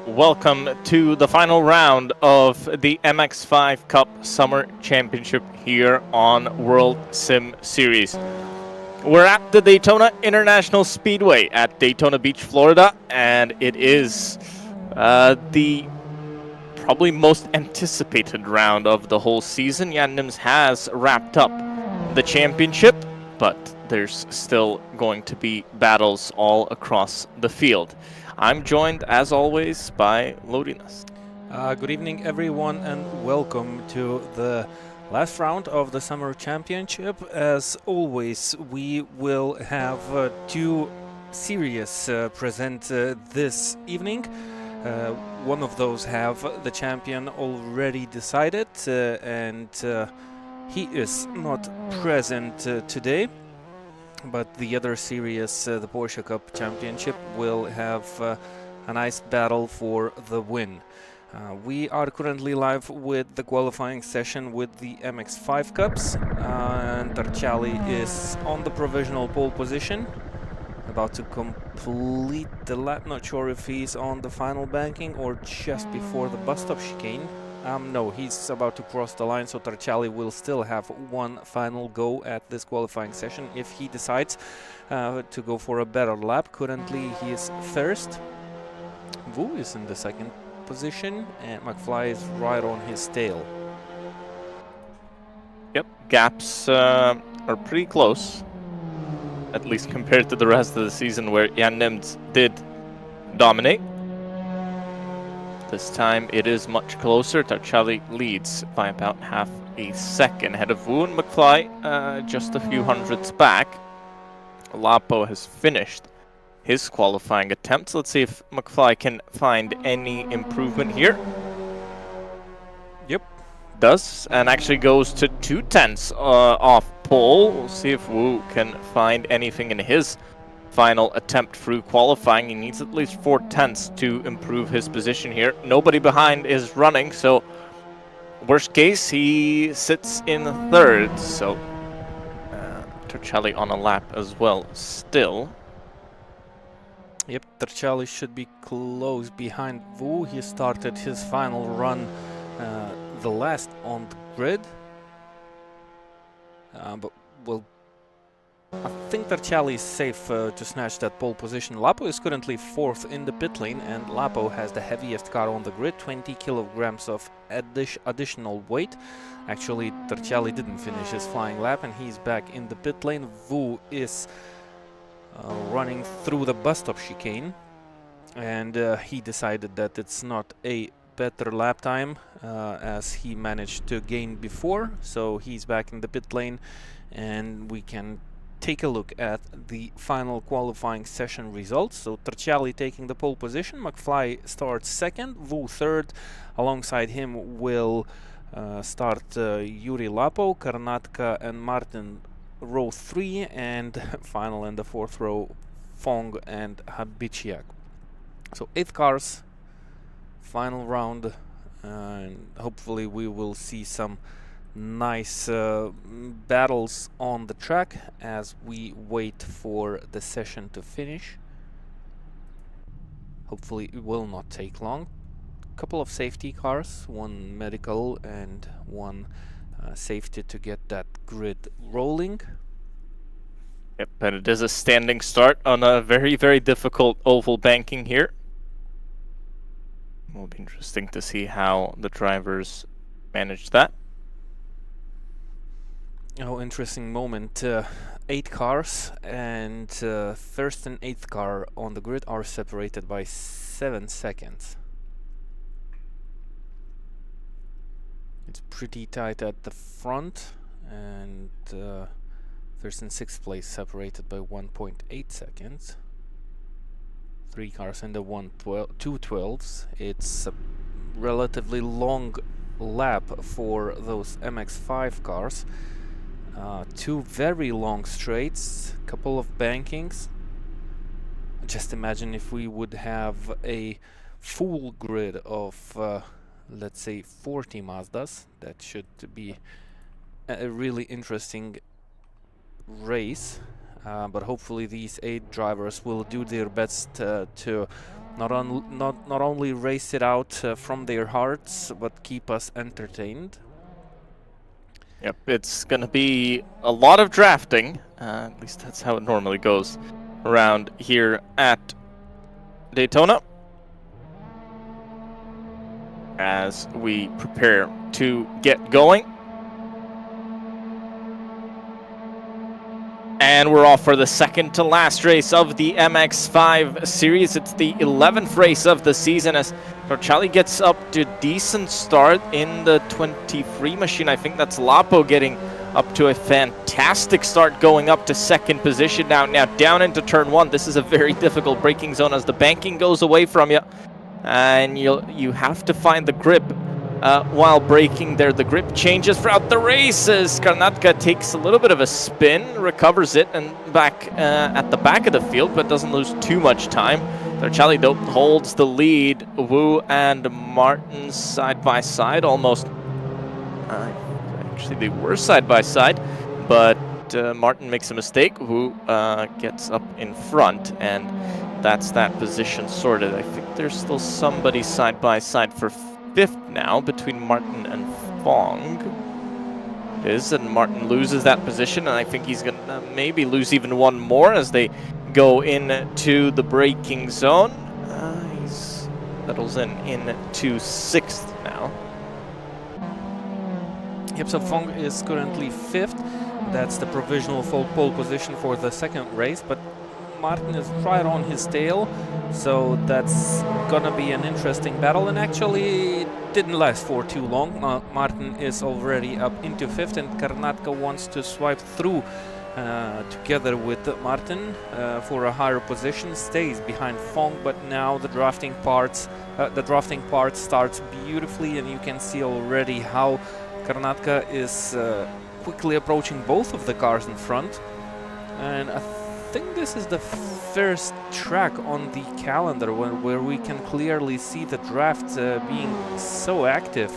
welcome to the final round of the MX5 Cup Summer Championship here on World Sim Series. We're at the Daytona International Speedway at Daytona Beach, Florida, and it is the probably most anticipated round of the whole season. Jan Nims has wrapped up the championship, but there's still going to be battles all across the field. I'm joined, as always, by Lodinas. Good evening, everyone, and welcome to the last round of the Summer Championship. As always, we will have two series present this evening. One of those have the champion already decided, and he is not present today. But the other series, the Porsche Cup Championship, will have a nice battle for the win. We are currently live with the qualifying session with the MX5 Cups, and Tarchali is on the provisional pole position, about to complete the lap. Not sure if he's on the final banking or just before the bus stop chicane. No, he's about to cross the line, so Tarchali will still have one final go at this qualifying session if he decides to go for a better lap. Currently, he is first. Wu is in the second position, and McFly is right on his tail. Yep, gaps are pretty close, at least compared to the rest of the season where Jan Nims did dominate. This time it is much closer. Tarchali leads by about half a second ahead of Wu, and McFly just a few hundredths back. Lapo has finished his qualifying attempts. Let's see if McFly can find any improvement here. Yep. Does, and actually goes to 2/10 off pole. We'll see if Wu can find anything in his final attempt through qualifying. He needs at least 4/10 to improve his position here. Nobody behind is running, so worst case, he sits in third. So Tarchali on a lap as well still. Yep, Tarchali should be close behind Wu. He started his final run the last on the grid. But well, I think Tarchali is safe to snatch that pole position. Lapo is currently fourth in the pit lane, and Lapo has the heaviest car on the grid, 20 kilograms of additional weight. Actually, Tarchali didn't finish his flying lap, and he's back in the pit lane. Wu is running through the bus stop chicane, and he decided that it's not a better lap time as he managed to gain before, so he's back in the pit lane, and we can take a look at the final qualifying session results. So Tarchali taking the pole position, McFly starts second, Wu third. Alongside him will start Yuri Lapo, Karnatka and Martin row 3, and final in the fourth row, Fong and Habichiak. So 8 cars, final round, and hopefully we will see some nice battles on the track as we wait for the session to finish. Hopefully it will not take long. Couple of safety cars, one medical and one safety to get that grid rolling. Yep, and it is a standing start on a very, very difficult oval banking here. It will be interesting to see how the drivers manage that. Oh, interesting moment. 8 cars, and first and 8th car on the grid are separated by 7 seconds. It's pretty tight at the front, and first and 6th place separated by 1.8 seconds. 3 cars in the 212s. It's a relatively long lap for those MX5 cars. 2 very long straights, couple of bankings. Just imagine if we would have a full grid of let's say 40 Mazdas. That should be a really interesting race. But hopefully these 8 drivers will do their best to not only race it out from their hearts, but keep us entertained. Yep, it's going to be a lot of drafting. At least that's how it normally goes around here at Daytona, as we prepare to get going. And we're off for the second to last race of the MX5 series. It's the 11th race of the season as Torciali gets up to a decent start in the 23 machine. I think that's Lapo getting up to a fantastic start, going up to second position now down into turn one. This is a very difficult braking zone as the banking goes away from you, and you have to find the grip while braking there. The grip changes throughout the race as Karnatka takes a little bit of a spin, recovers it, and back at the back of the field, but doesn't lose too much time. Torciali though holds the lead. Wu and Martin side by side, almost. Actually, they were side by side, but Martin makes a mistake. Wu gets up in front, and that's that position sorted. I think there's still somebody side by side for fifth now between Martin and Fong. It is, and Martin loses that position, and I think he's going to maybe lose even one more as they go into the braking zone. He settles into sixth now. Yep, so Fong is currently fifth. That's the provisional pole position for the second race, but Martin is right on his tail, so that's gonna be an interesting battle, and actually it didn't last for too long. Martin is already up into fifth, and Karnatka wants to swipe through together with Martin for a higher position, stays behind Fong, but now the drafting part starts beautifully, and you can see already how Karnatka is quickly approaching both of the cars in front. And I think this is the first track on the calendar where we can clearly see the draft being so active,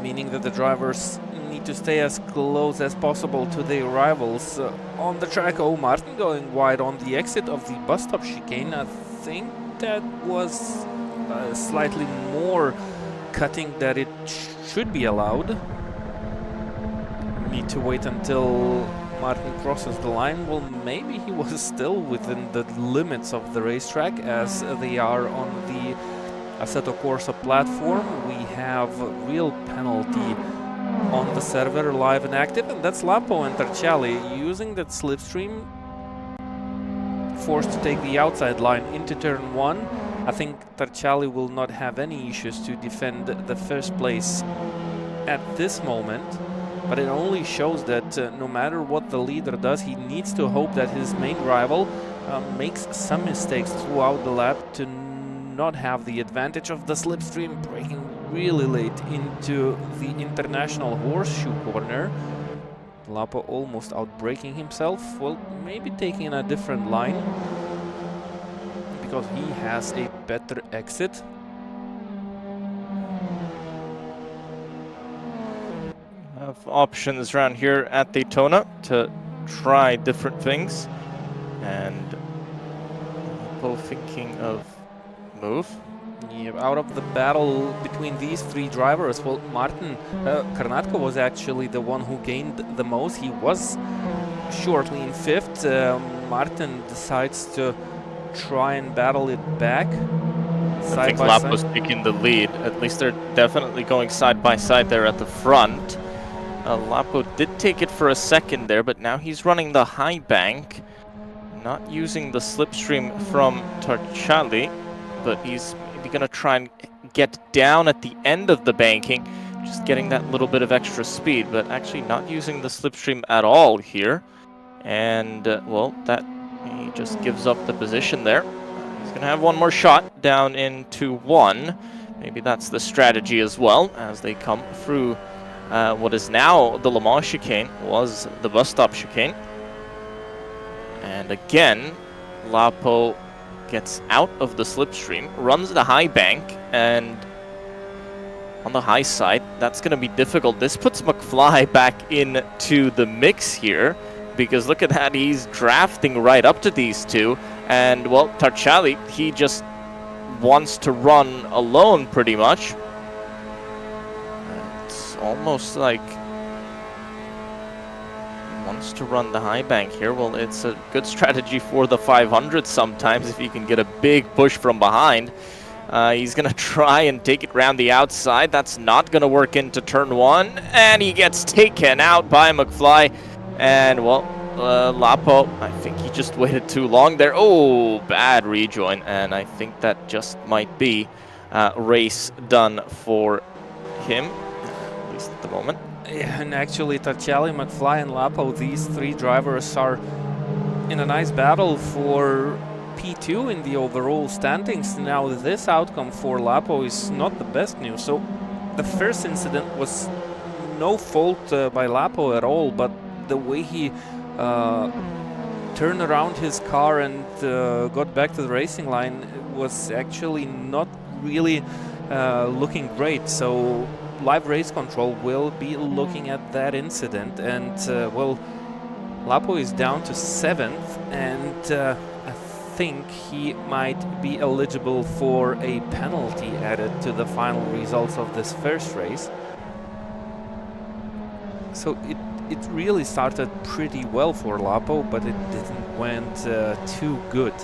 meaning that the drivers need to stay as close as possible to their rivals on the track. Oh, Martin going wide on the exit of the bus stop chicane. I think that was slightly more cutting that it should be allowed. Need to wait until Martin crosses the line. Well, maybe he was still within the limits of the racetrack as they are on the Assetto Corsa platform. We have real penalty on the server live and active, and that's Lapo and Torciali using that slipstream, forced to take the outside line into turn one. I think Torciali will not have any issues to defend the first place at this moment, but it only shows that no matter what the leader does, he needs to hope that his main rival makes some mistakes throughout the lap to not have the advantage of the slipstream, braking really late into the international horseshoe corner. Lapo almost outbraking himself. Well, maybe taking a different line, because he has a better exit. Have options around here at Daytona to try different things, and both thinking of move. Yeah, out of the battle between these three drivers, well, Martin Karnatka was actually the one who gained the most. He was shortly in fifth. Martin decides to try and battle it back. I think Lapo's taking the lead. At least they're definitely going side by side there at the front. Lapo did take it for a second there, but now he's running the high bank, not using the slipstream from Torciali, but he's maybe going to try and get down at the end of the banking, just getting that little bit of extra speed, but actually not using the slipstream at all here. And, well, that he just gives up the position there. He's going to have one more shot down into one. Maybe that's the strategy as well, as they come through what is now the Le Mans chicane, was the bus stop chicane. And again, Lapo gets out of the slipstream, runs the high bank, and on the high side, that's going to be difficult. This puts McFly back into the mix here, because look at that, he's drafting right up to these two, And, well, Tarchali, he just wants to run alone, pretty much. It's almost like he wants to run the high bank here. Well, it's a good strategy for the 500 sometimes if you can get a big push from behind. He's going to try and take it round the outside. That's not going to work into turn 1. And he gets taken out by McFly. And, well, Lapo, I think he just waited too long there. Oh, bad rejoin. And I think that just might be race done for him, at least at the moment. Yeah, and actually Tarchali, McFly and Lapo, these three drivers are in a nice battle for P2 in the overall standings. Now this outcome for Lapo is not the best news. So the first incident was no fault by Lapo at all, but the way he turned around his car and got back to the racing line was actually not really looking great. So live race control will be looking at that incident, and well, Lapo is down to 7th, and I think he might be eligible for a penalty added to the final results of this first race. So it really started pretty well for Lapo, but it didn't went too good.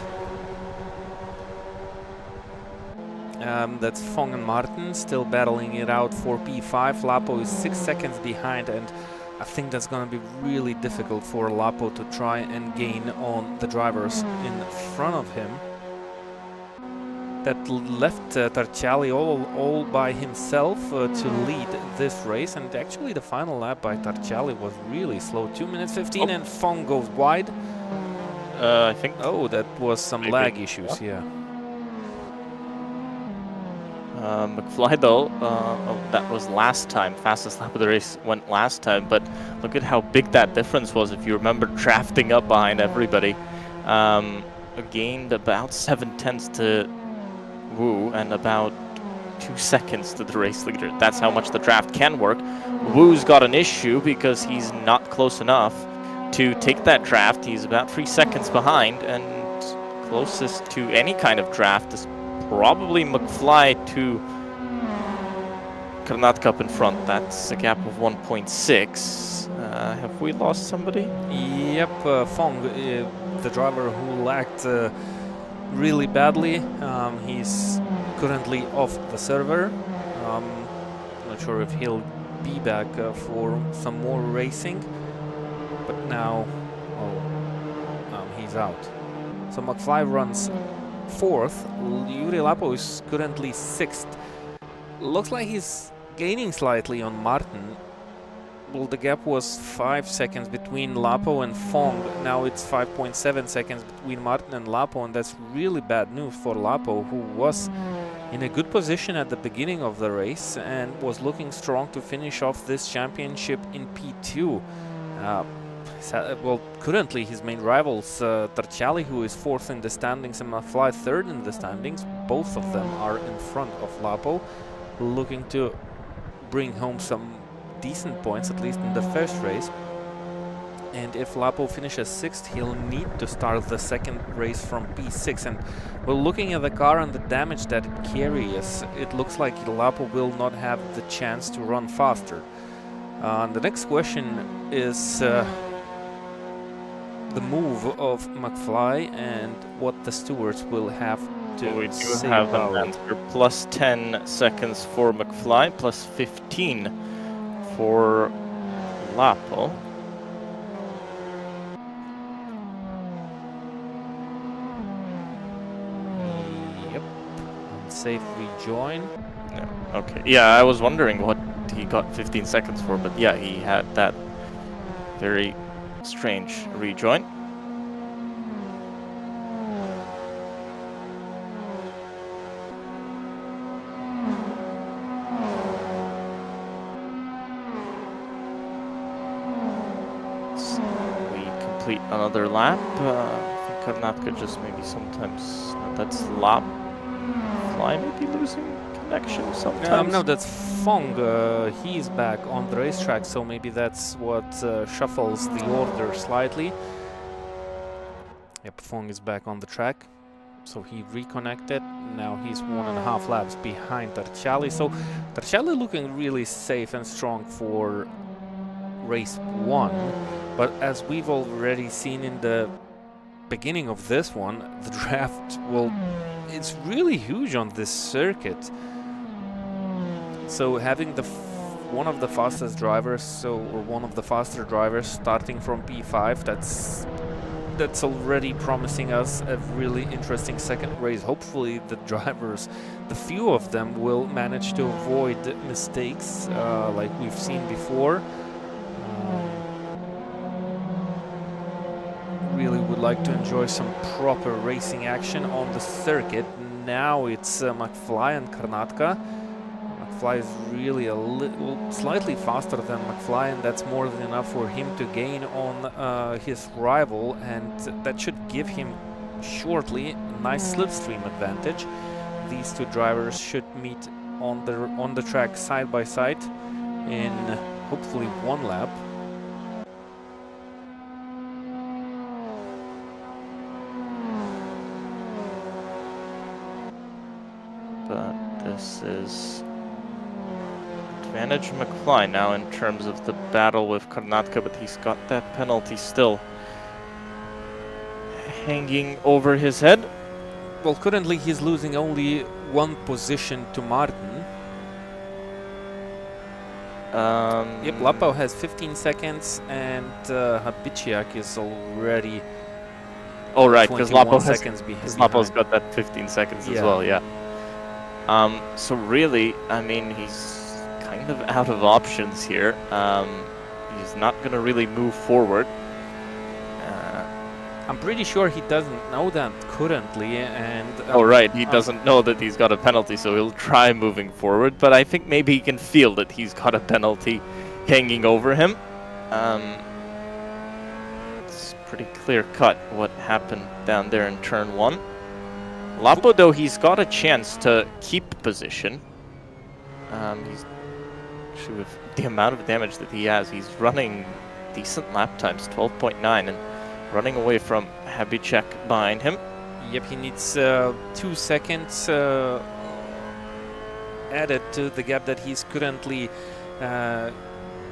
That's Fong and Martin still battling it out for P5. Lapo is 6 seconds behind, and I think that's going to be really difficult for Lapo to try and gain on the drivers in front of him. That left Tarchali all by himself to lead this race, and actually the final lap by Tarchali was really slow, 2 minutes 15, and Fong goes wide. I think. Oh, that was some lag issues, yeah. McFly, though, that was last time. Fastest lap of the race went last time, but look at how big that difference was. If you remember, drafting up behind everybody, gained about 7/10 to Wu and about 2 seconds to the race leader. That's how much the draft can work. Wu's got an issue because he's not close enough to take that draft. He's about 3 seconds behind, and closest to any kind of draft is probably McFly to Karnataka up in front. That's a gap of 1.6. Have we lost somebody? Yep, Fong, the driver who lagged really badly. He's currently off the server. Not sure if he'll be back for some more racing, but now, he's out. So McFly runs 4th. Yuri Lapo is currently 6th. Looks like he's gaining slightly on Martin. Well, the gap was 5 seconds between Lapo and Fong. Now it's 5.7 seconds between Martin and Lapo, and that's really bad news for Lapo, who was in a good position at the beginning of the race and was looking strong to finish off this championship in P2. Well, currently his main rivals, Tarchali, who is 4th in the standings, and McFly 3rd in the standings. Both of them are in front of Lapo, looking to bring home some decent points, at least in the first race. And if Lapo finishes 6th, he'll need to start the second race from P6. And well, looking at the car and the damage that it carries, it looks like Lapo will not have the chance to run faster. The next question is the move of McFly and what the stewards will have to we do say have about an answer. Plus 10 seconds for McFly, plus 15 for Lapo. Yep. Unsafe rejoin. No. Okay. Yeah, I was wondering what he got 15 seconds for, but yeah, he had that very strange rejoin. So we complete another lap. I think Karnataka just maybe sometimes, that's lap fly maybe losing connection sometimes. No, that's Fong. He's back on the racetrack, so maybe that's what shuffles the order slightly. Yep, Fong is back on the track. So he reconnected. Now he's 1.5 laps behind Tarciali. So Tarciali looking really safe and strong for race 1. But as we've already seen in the beginning of this one, the draft, well, it's really huge on this circuit. So having one of the fastest drivers, or one of the faster drivers starting from P5, that's already promising us a really interesting second race. Hopefully the drivers, the few of them, will manage to avoid mistakes like we've seen before. Really would like to enjoy some proper racing action on the circuit. Now it's McFly and Karnatka. McFly is really slightly faster than McFly, and that's more than enough for him to gain on his rival, and that should give him shortly a nice slipstream advantage. These two drivers should meet on the track side by side in hopefully one lap. But this is advantage McFly now in terms of the battle with Karnatka, but he's got that penalty still hanging over his head. Well, currently he's losing only one position to Martin. Yep, Lapo has 15 seconds, and Habiciak is already oh right, because Lapo's got that 15 seconds as well, yeah. So really, I mean, he's kind of out of options here. He's not going to really move forward. I'm pretty sure he doesn't know that currently, and... oh right, he doesn't know that he's got a penalty, so he'll try moving forward, but I think maybe he can feel that he's got a penalty hanging over him. It's pretty clear cut what happened down there in turn 1. Lapo, though, he's got a chance to keep position. He's actually, with the amount of damage that he has, he's running decent lap times, 12.9, and running away from Habicek behind him. Yep, he needs 2 seconds added to the gap that he's currently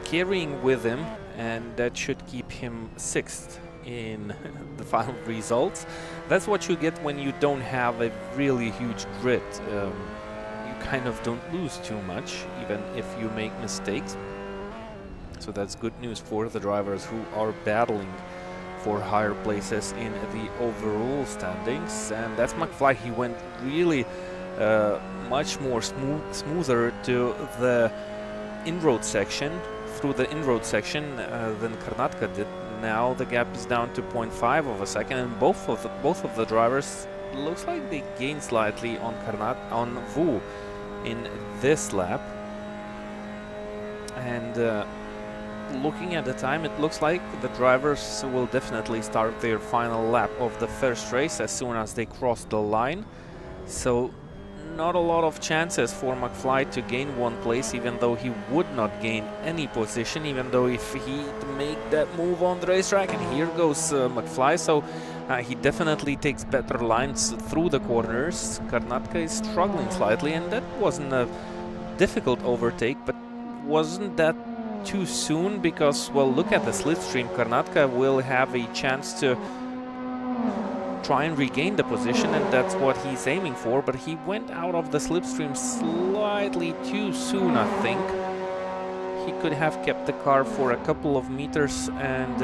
carrying with him, and that should keep him 6th in the final results. That's what you get when you don't have a really huge grid. You kind of don't lose too much, even if you make mistakes. So that's good news for the drivers who are battling for higher places in the overall standings. And that's McFly. He went really much more smoother to the in-road section, through the in-road section than Karnatka did. Now the gap is down to 0.5 of a second, and both of the drivers looks like they gained slightly on Wu in this lap. And looking at the time, it looks like the drivers will definitely start their final lap of the first race as soon as they cross the line. So not a lot of chances for McFly to gain 1 place, even though he would not gain any position, even though if he make that move on the racetrack. And here goes McFly, so he definitely takes better lines through the corners. Karnatka is struggling slightly, and that wasn't a difficult overtake, but wasn't that too soon? Because, well, look at the slipstream. Karnatka will have a chance to try and regain the position, and that's what he's aiming for, but he went out of the slipstream slightly too soon, I think. He could have kept the car for a couple of meters and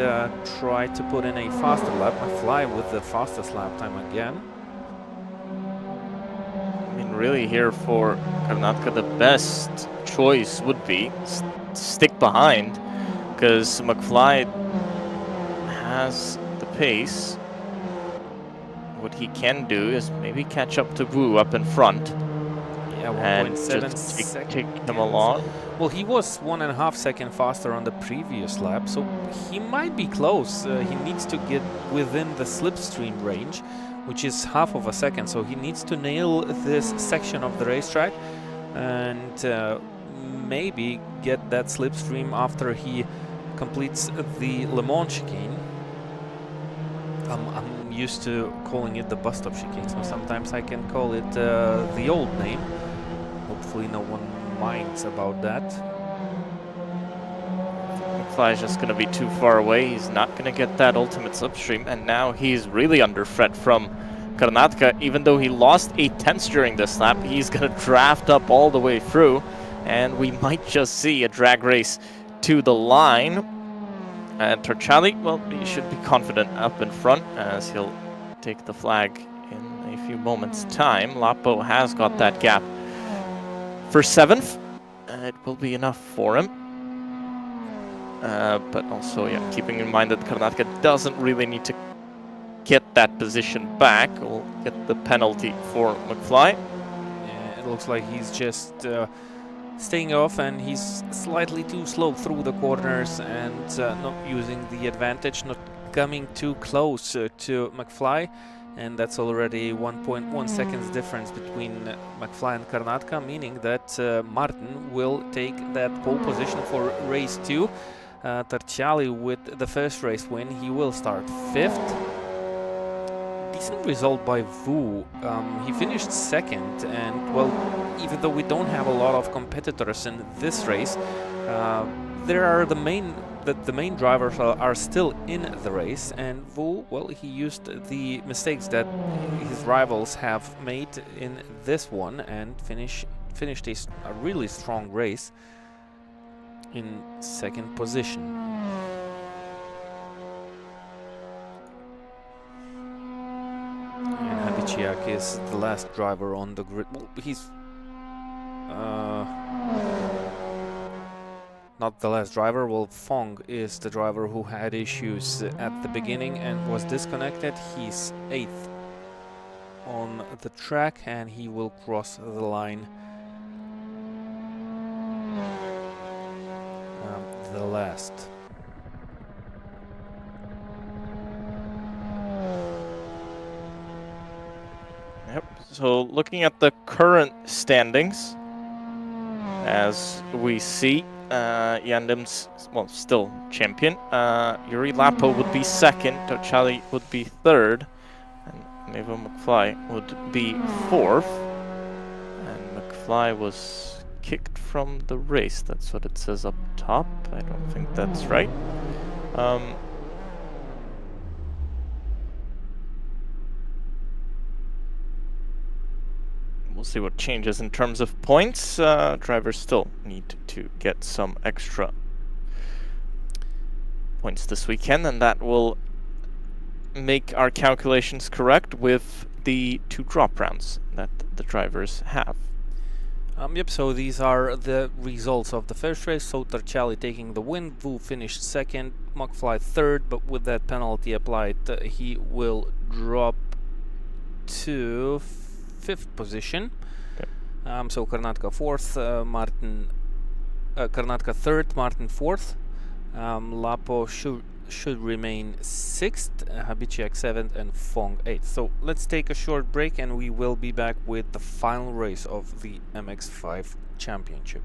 tried to put in a faster lap. McFly with the fastest lap time again. I mean, really here for Karnatka, the best choice would be stick behind, because McFly has the pace. What he can do is maybe catch up to Wu up in front. Yeah, 1.7 seconds. Take him along. Well, he was 1.5 seconds faster on the previous lap, so he might be close. He needs to get within the slipstream range, which is half of a second, so he needs to nail this section of the racetrack and maybe get that slipstream after he completes the Le Mans chicane. used to calling it the bus stop chicane, so sometimes I can call it the old name. Hopefully no one minds about that. McFly is just going to be too far away. He's not going to get that ultimate slipstream, and now he's really under threat from Karnataka. Even though he lost 8/10 during this lap, he's going to draft up all the way through, and we might just see a drag race to the line. And Torciali, well, he should be confident up in front as he'll take the flag in a few moments' time. Lapo has got that gap for 7th. It will be enough for him. But also, yeah, keeping in mind that Karnataka doesn't really need to get that position back. We'll get the penalty for McFly. Yeah, it looks like he's just staying off, and he's slightly too slow through the corners and not using the advantage, not coming too close to McFly. And that's already 1.1 seconds difference between McFly and Karnataka, meaning that Martin will take that pole position for race 2. Torciali with the first race win, he will start 5th. Decent result by Wu. He finished 2nd, and well, even though we don't have a lot of competitors in this race, there are the main drivers are still in the race, and Wu, well, he used the mistakes that his rivals have made in this one and finished a really strong race in 2nd position. And Habiciak is the last driver on the grid. Well, he's not the last driver. Well, Fong is the driver who had issues at the beginning and was disconnected. He's 8th on the track, and he will cross the line the last. Yep, so looking at the current standings, as we see, Yandim's, well, still champion. Yuri Lapo would be 2nd, Torciali would be 3rd, and Mevo McFly would be 4th. And McFly was kicked from the race, that's what it says up top. I don't think that's right. We'll see what changes in terms of points. Drivers still need to get some extra points this weekend, and that will make our calculations correct with the 2 drop rounds that the drivers have. Yep, so these are the results of the first race. So Torciali taking the win, Wu finished 2nd, McFly 3rd, but with that penalty applied, he will drop to 5th position. Okay. So Karnataka 4th, Karnataka 3rd, Martin 4th. Lapo should remain 6th, Habiciak 7th, and Fong 8th. So let's take a short break, and we will be back with the final race of the MX5 Championship.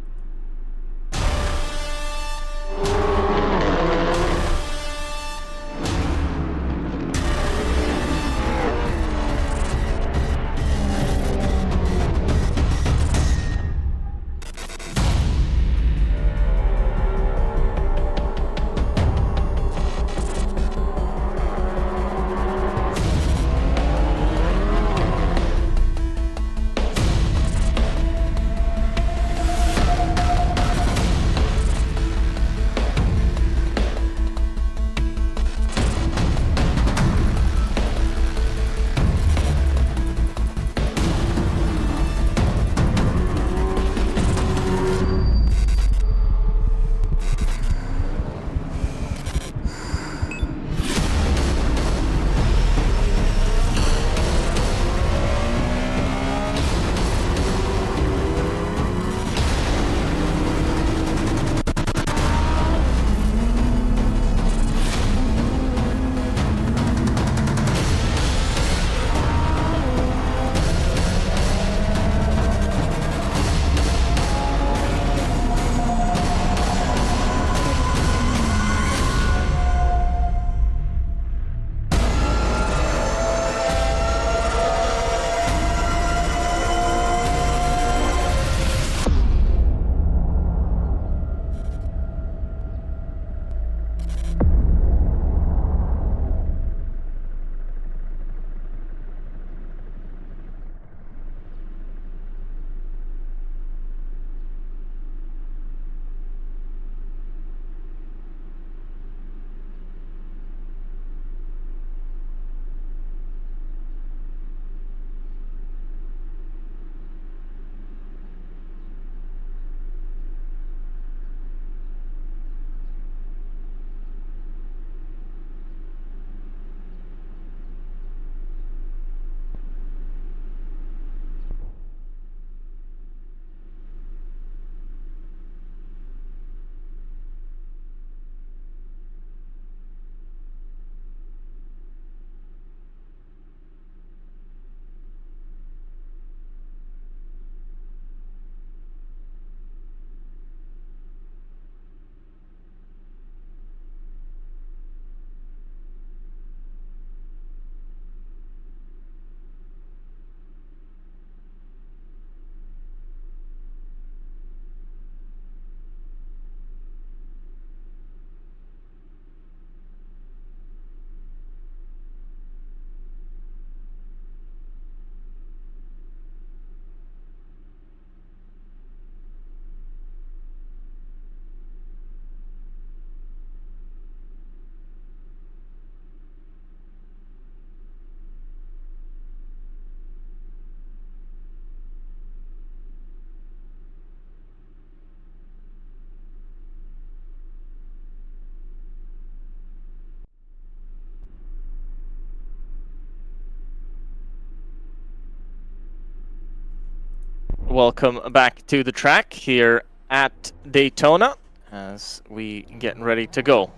welcome back to the track here at Daytona as we get ready to go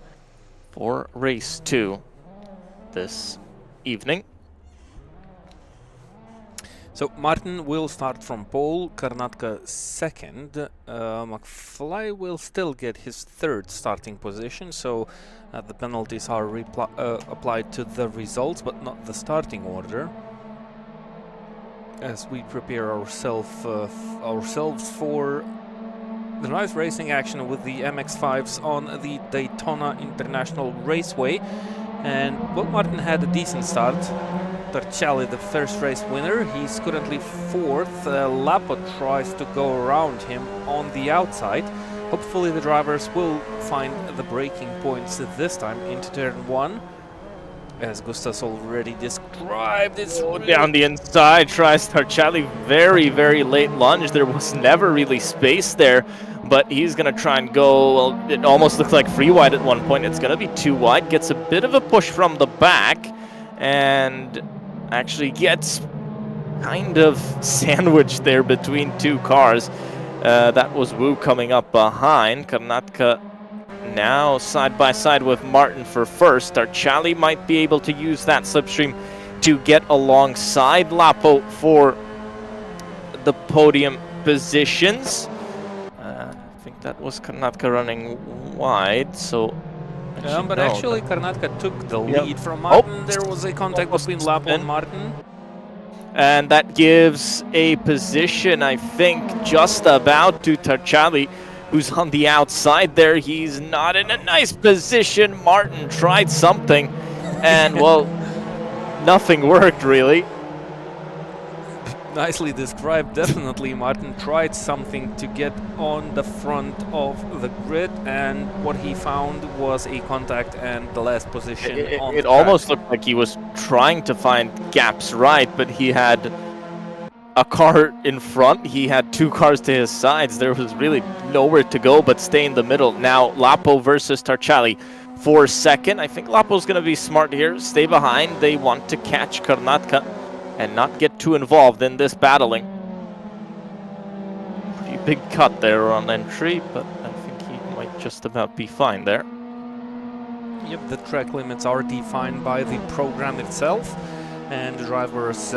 for race 2 this evening. So Martin will start from pole, Karnatka second. McFly will still get his third starting position, so the penalties are applied to the results, but not the starting order. As we prepare ourselves for the nice racing action with the MX-5s on the Daytona International Raceway. And well, Martin had a decent start. Torciali, the first race winner, he's currently fourth. Lapo tries to go around him on the outside. Hopefully the drivers will find the braking points this time into turn 1. As Gustas already described, it's down the inside, tries Torciali, very, very late lunge. There was never really space there, but he's going to try and go, well, it almost looked like free wide at one point. It's going to be too wide, gets a bit of a push from the back, and actually gets kind of sandwiched there between two cars. That was Wu coming up behind. Karnatka now side by side with Martin for first. Torciali might be able to use that slipstream to get alongside Lapo for the podium positions. I think that was Karnatka running wide, so... but actually Karnatka took the lead from Martin. There was a contact between Lapo and Martin. And that gives a position, I think, just about to Torciali, who's on the outside there. He's not in a nice position. Martin tried something, and, well, nothing worked, really. Nicely described. Definitely Martin tried something to get on the front of the grid, and what he found was a contact and the last position on the It almost looked like he was trying to find gaps right, but he had a car in front, he had two cars to his sides. There was really nowhere to go but stay in the middle. Now Lapo versus Torciali for second. I think Lapo's going to be smart here, stay behind. They want to catch Karnatka and not get too involved in this battling. Pretty big cut there on entry, but I think he might just about be fine there. Yep, the track limits are defined by the program itself, and the drivers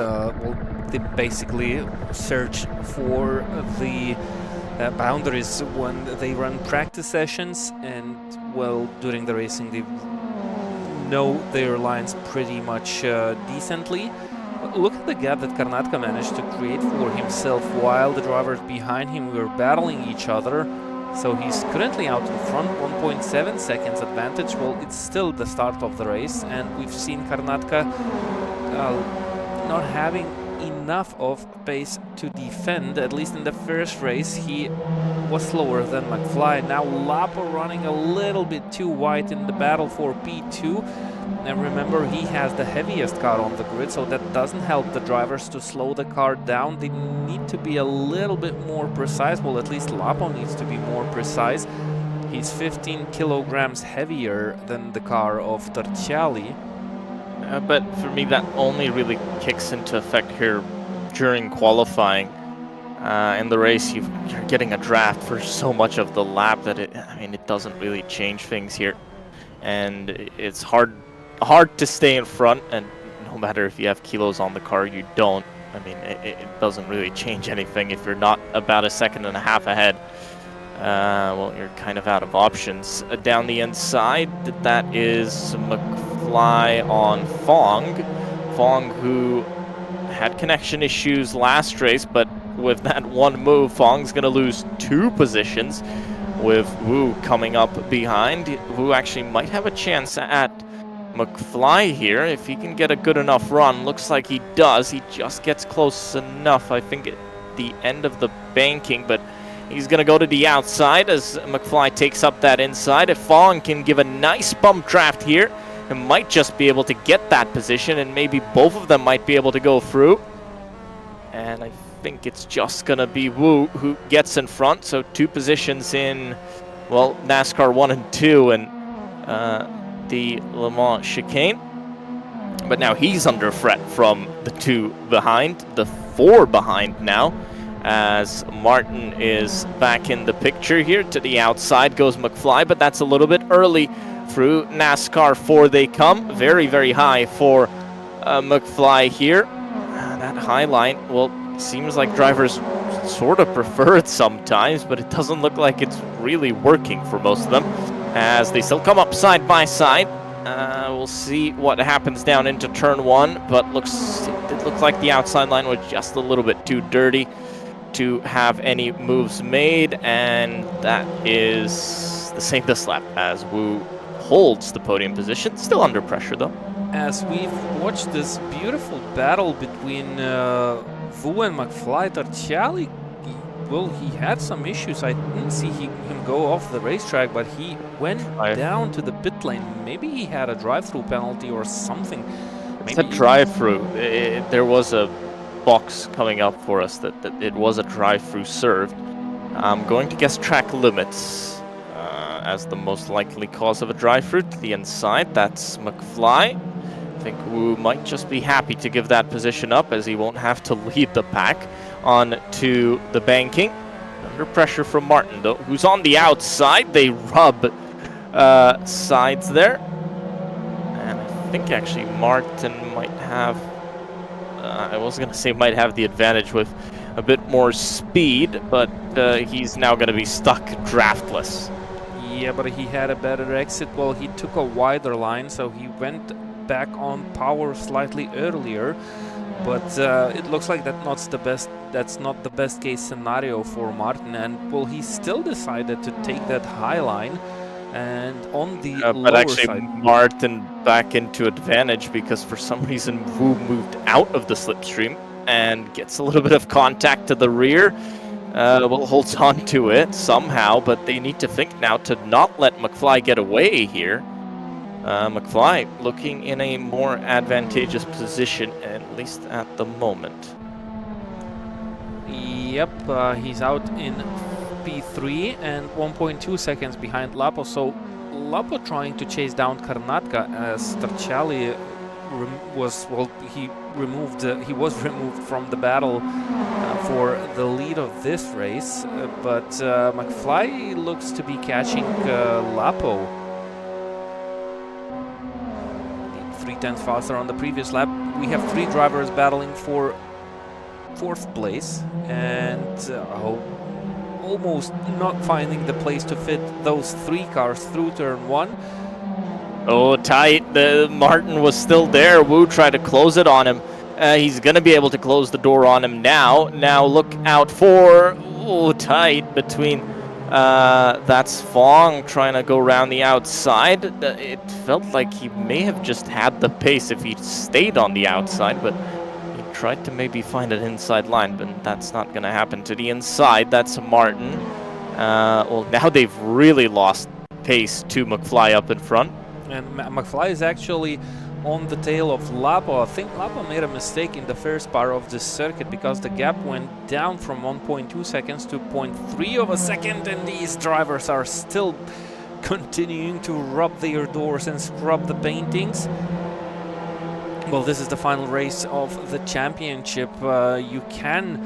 they basically search for the boundaries when they run practice sessions, and well, during the racing they know their lines pretty much decently. Look at the gap that Karnatka managed to create for himself while the drivers behind him were battling each other. So he's currently out in front, 1.7 seconds advantage. Well, it's still the start of the race, and we've seen Karnatka not having enough of pace to defend. At least in the first race he was slower than McFly. Now Lapo running a little bit too wide in the battle for P2, and remember, he has the heaviest car on the grid, so that doesn't help the drivers to slow the car down. They need to be a little bit more precise. Well, at least Lapo needs to be more precise. He's 15 kilograms heavier than the car of Torciali. But for me, that only really kicks into effect here during qualifying. In the race, you're getting a draft for so much of the lap that it doesn't really change things here, and it's hard to stay in front. And no matter if you have kilos on the car, you don't. I mean, it doesn't really change anything if you're not about a second and a half ahead. Well, you're kind of out of options. Down the inside, that is McFly on Fong. Fong, who had connection issues last race, but with that one move, Fong's going to lose 2 positions with Wu coming up behind. Wu actually might have a chance at McFly here if he can get a good enough run. Looks like he does. He just gets close enough, I think, at the end of the banking, but he's going to go to the outside as McFly takes up that inside. If Fong can give a nice bump draft here, he might just be able to get that position, and maybe both of them might be able to go through. And I think it's just going to be Wu who gets in front. So 2 positions in, well, NASCAR 1 and 2 and the Le Mans chicane. But now he's under threat from the 2 behind, the 4 behind now, as Martin is back in the picture here. To the outside goes McFly, but that's a little bit early. Through NASCAR 4 they come. Very, very high for McFly here. That high line, well, seems like drivers sort of prefer it sometimes, but it doesn't look like it's really working for most of them, as they still come up side by side. We'll see what happens down into turn 1, but it looks like the outside line was just a little bit too dirty to have any moves made, and that is the same this lap, as Wu holds the podium position, still under pressure though. As we've watched this beautiful battle between Wu and McFly, Torciali, well, he had some issues. I didn't see him go off the racetrack, but he went down to the pit lane. Maybe he had a drive-through penalty or something. It's a drive-through. There was a box coming up for us that it was a drive-through served. I'm going to guess track limits as the most likely cause of a drive-through to the inside. That's McFly. I think Wu might just be happy to give that position up, as he won't have to lead the pack on to the banking. Under pressure from Martin though, who's on the outside. They rub sides there, and I think actually Martin might have, I was gonna say might have the advantage with a bit more speed, but he's now gonna be stuck draftless. Yeah, but he had a better exit. Well, he took a wider line, so he went back on power slightly earlier. But it looks like that's not the best case scenario for Martin. And well, he still decided to take that high line, and on the but lower actually side. Martin back into advantage, because for some reason Wu moved out of the slipstream and gets a little bit of contact to the rear. Well, holds on to it somehow, but they need to think now to not let McFly get away here. McFly looking in a more advantageous position, at least at the moment. Yep, he's out in P3 and 1.2 seconds behind Lapo. So Lapo trying to chase down Karnatka, as Torciali was removed from the battle for the lead of this race, but McFly looks to be catching Lapo. 3/10 faster on the previous lap. We have 3 drivers battling for 4th place, and almost not finding the place to fit those 3 cars through turn 1. Oh, tight. The Martin was still there. Wu tried to close it on him. He's going to be able to close the door on him now. Now look out for... Oh, tight between... that's Fong trying to go around the outside. It felt like he may have just had the pace if he stayed on the outside, but he tried to maybe find an inside line, but that's not going to happen. To the inside, that's Martin. Well, now they've really lost pace to McFly up in front. And McFly is actually on the tail of Lapo. I think Lapo made a mistake in the first part of this circuit, because the gap went down from 1.2 seconds to 0.3 of a second, and these drivers are still continuing to rub their doors and scrub the paintings. Well, this is the final race of the championship. You can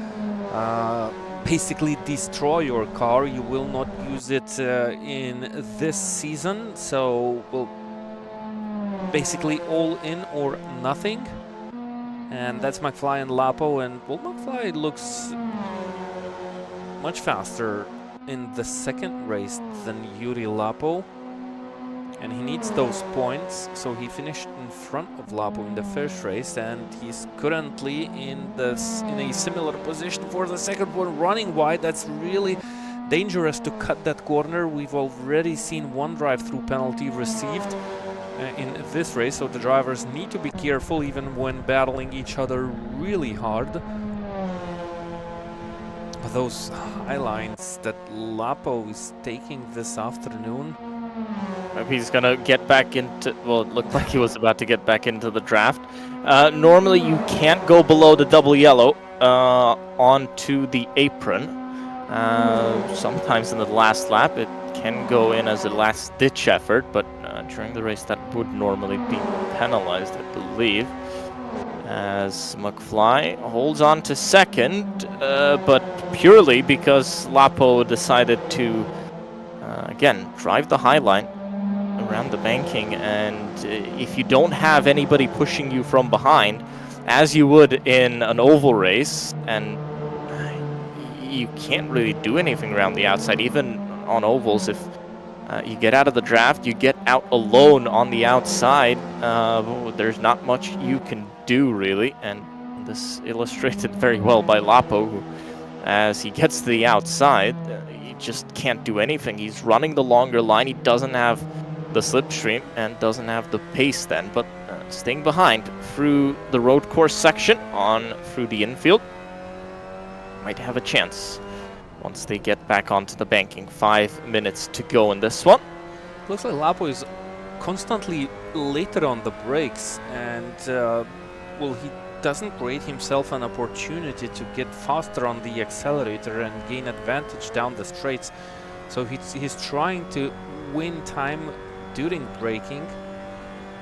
basically destroy your car. You will not use it in this season, so we'll basically all in or nothing. And that's McFly and Lapo, and well, McFly looks much faster in the second race than Yuri Lapo, and he needs those points, so he finished in front of Lapo in the first race, and he's currently in a similar position for the second one, running wide. That's really dangerous to cut that corner. We've already seen 1 drive-through penalty received in this race, so the drivers need to be careful even when battling each other really hard. But those high lines that Lapo is taking this afternoon... Maybe he's gonna get back into... Well, it looked like he was about to get back into the draft. Normally you can't go below the double yellow onto the apron. Sometimes in the last lap it can go in as a last-ditch effort, but during the race that would normally be penalized, I believe. as McFly holds on to second, but purely because Lapo decided to, again, drive the high line around the banking, and if you don't have anybody pushing you from behind, as you would in an oval race, and you can't really do anything around the outside, even on ovals. If you get out of the draft, you get out alone on the outside, there's not much you can do, really, and this illustrated very well by Lapo, who, as he gets to the outside, he just can't do anything. He's running the longer line, he doesn't have the slipstream and doesn't have the pace then, but staying behind through the road course section on through the infield might have a chance once they get back onto the banking. 5 minutes to go in this one. Looks like Lapo is constantly later on the brakes, and well, he doesn't create himself an opportunity to get faster on the accelerator and gain advantage down the straights. So he's trying to win time during braking,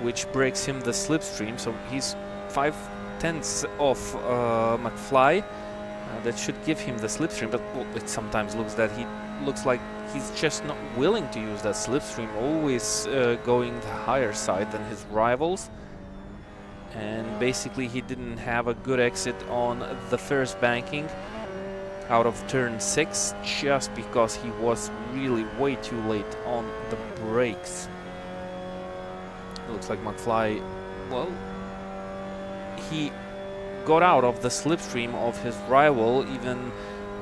which breaks him the slipstream. So he's 5/10 off McFly. That should give him the slipstream, but well, it sometimes looks like he's just not willing to use that slipstream, always going the higher side than his rivals. And basically he didn't have a good exit on the first banking out of turn 6 just because he was really way too late on the brakes. It looks like McFly, well, he got out of the slipstream of his rival. Even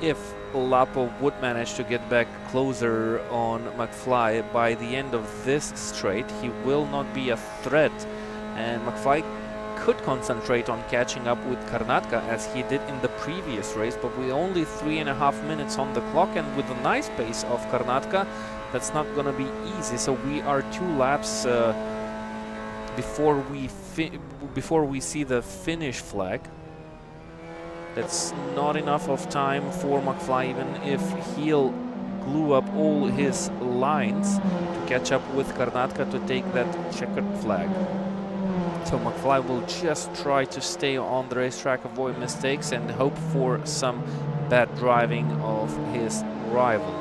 if Lapo would manage to get back closer on McFly by the end of this straight, he will not be a threat, and McFly could concentrate on catching up with Karnatka as he did in the previous race, but with only 3.5 minutes on the clock and with the nice pace of Karnatka, that's not gonna be easy. So we are 2 laps before we see the finish flag. That's not enough of time for McFly, even if he'll glue up all his lines to catch up with Karnatka to take that checkered flag. So McFly will just try to stay on the racetrack, avoid mistakes, and hope for some bad driving of his rival.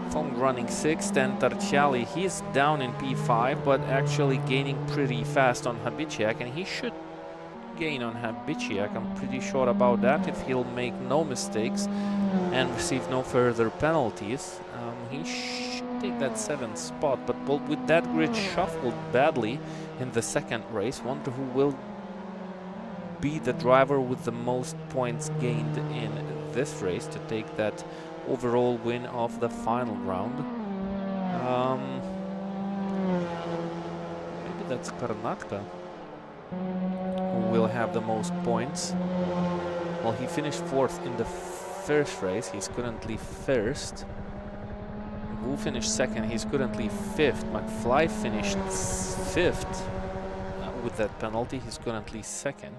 Fong running 6th, and Tarciali, he's down in P5, but actually gaining pretty fast on Habiciak, and he should gain on Habiciak. I'm pretty sure about that if he'll make no mistakes and receive no further penalties. He should take that 7th spot, but with that grid shuffled badly in the second race, wonder who will be the driver with the most points gained in this race to take that overall win of the final round. Maybe that's Karnatka who will have the most points. Well, he finished 4th in the first race, he's currently 1st. Who finished 2nd? He's currently 5th. McFly finished 5th with that penalty. He's currently 2nd.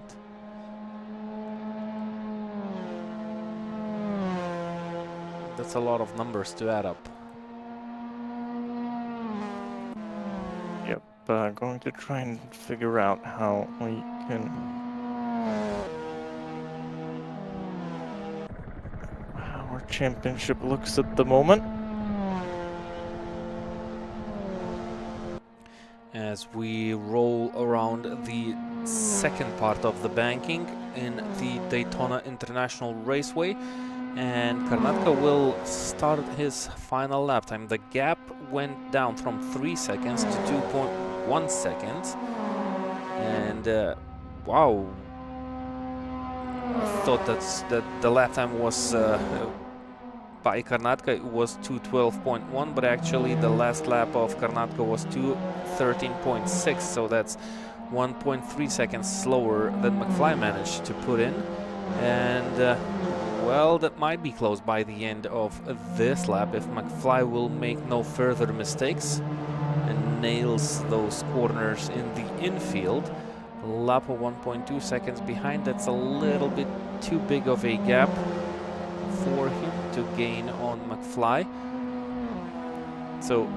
That's a lot of numbers to add up. Yep, going to try and figure out how we can... how our championship looks at the moment. As we roll around the second part of the banking in the Daytona International Raceway, and Karnatka will start his final lap time. The gap went down from 3 seconds to 2.1 seconds, and wow, I thought that the lap time was by Karnatka it was 2:12.1, but actually the last lap of Karnatka was 2:13.6, so that's 1.3 seconds slower than McFly managed to put in. And well, that might be close by the end of this lap if McFly will make no further mistakes and nails those corners in the infield. Lapo 1.2 seconds behind. That's a little bit too big of a gap for him to gain on McFly. So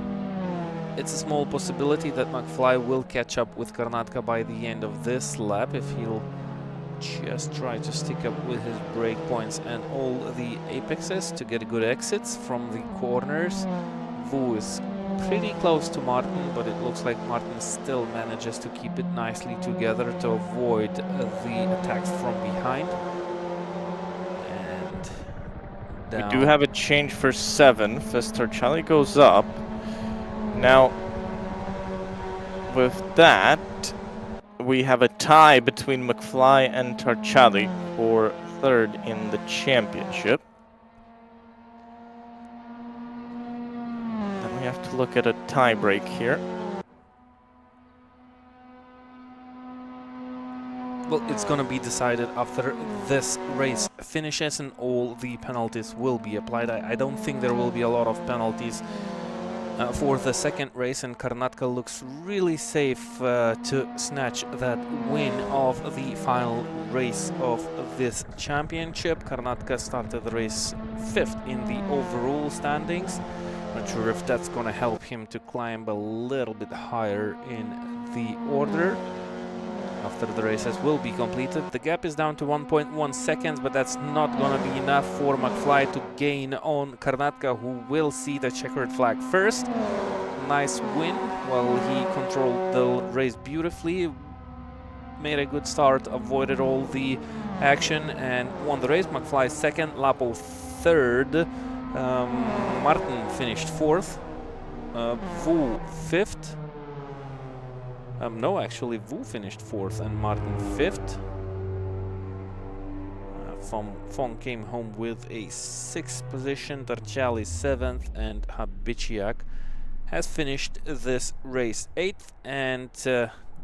it's a small possibility that McFly will catch up with Karnatka by the end of this lap if he'll just try to stick up with his brake points and all the apexes to get good exits from the corners. Wu is pretty close to Martin, but it looks like Martin still manages to keep it nicely together to avoid the attacks from behind. And down. We do have a change for 7th as Torcelli goes up. Now, with that, we have a tie between McFly and Torcelli for 3rd in the championship. Then we have to look at a tie break here. Well, it's gonna be decided after this race finishes and all the penalties will be applied. I don't think there will be a lot of penalties for the second race, and Karnatka looks really safe to snatch that win of the final race of this championship. Karnatka started the race 5th in the overall standings. Not sure if that's gonna help him to climb a little bit higher in the order after the races will be completed. The gap is down to 1.1 seconds, but that's not gonna be enough for McFly to gain on Karnatka, who will see the checkered flag first. Nice win. Well, he controlled the race beautifully, made a good start, avoided all the action, and won the race. McFly 2nd, Lapo 3rd, Martin finished 4th, Wu 5th. No, actually, Wu finished 4th and Martin 5th. Fong came home with a 6th position, Torcelli 7th, and Habiciak has finished this race 8th. And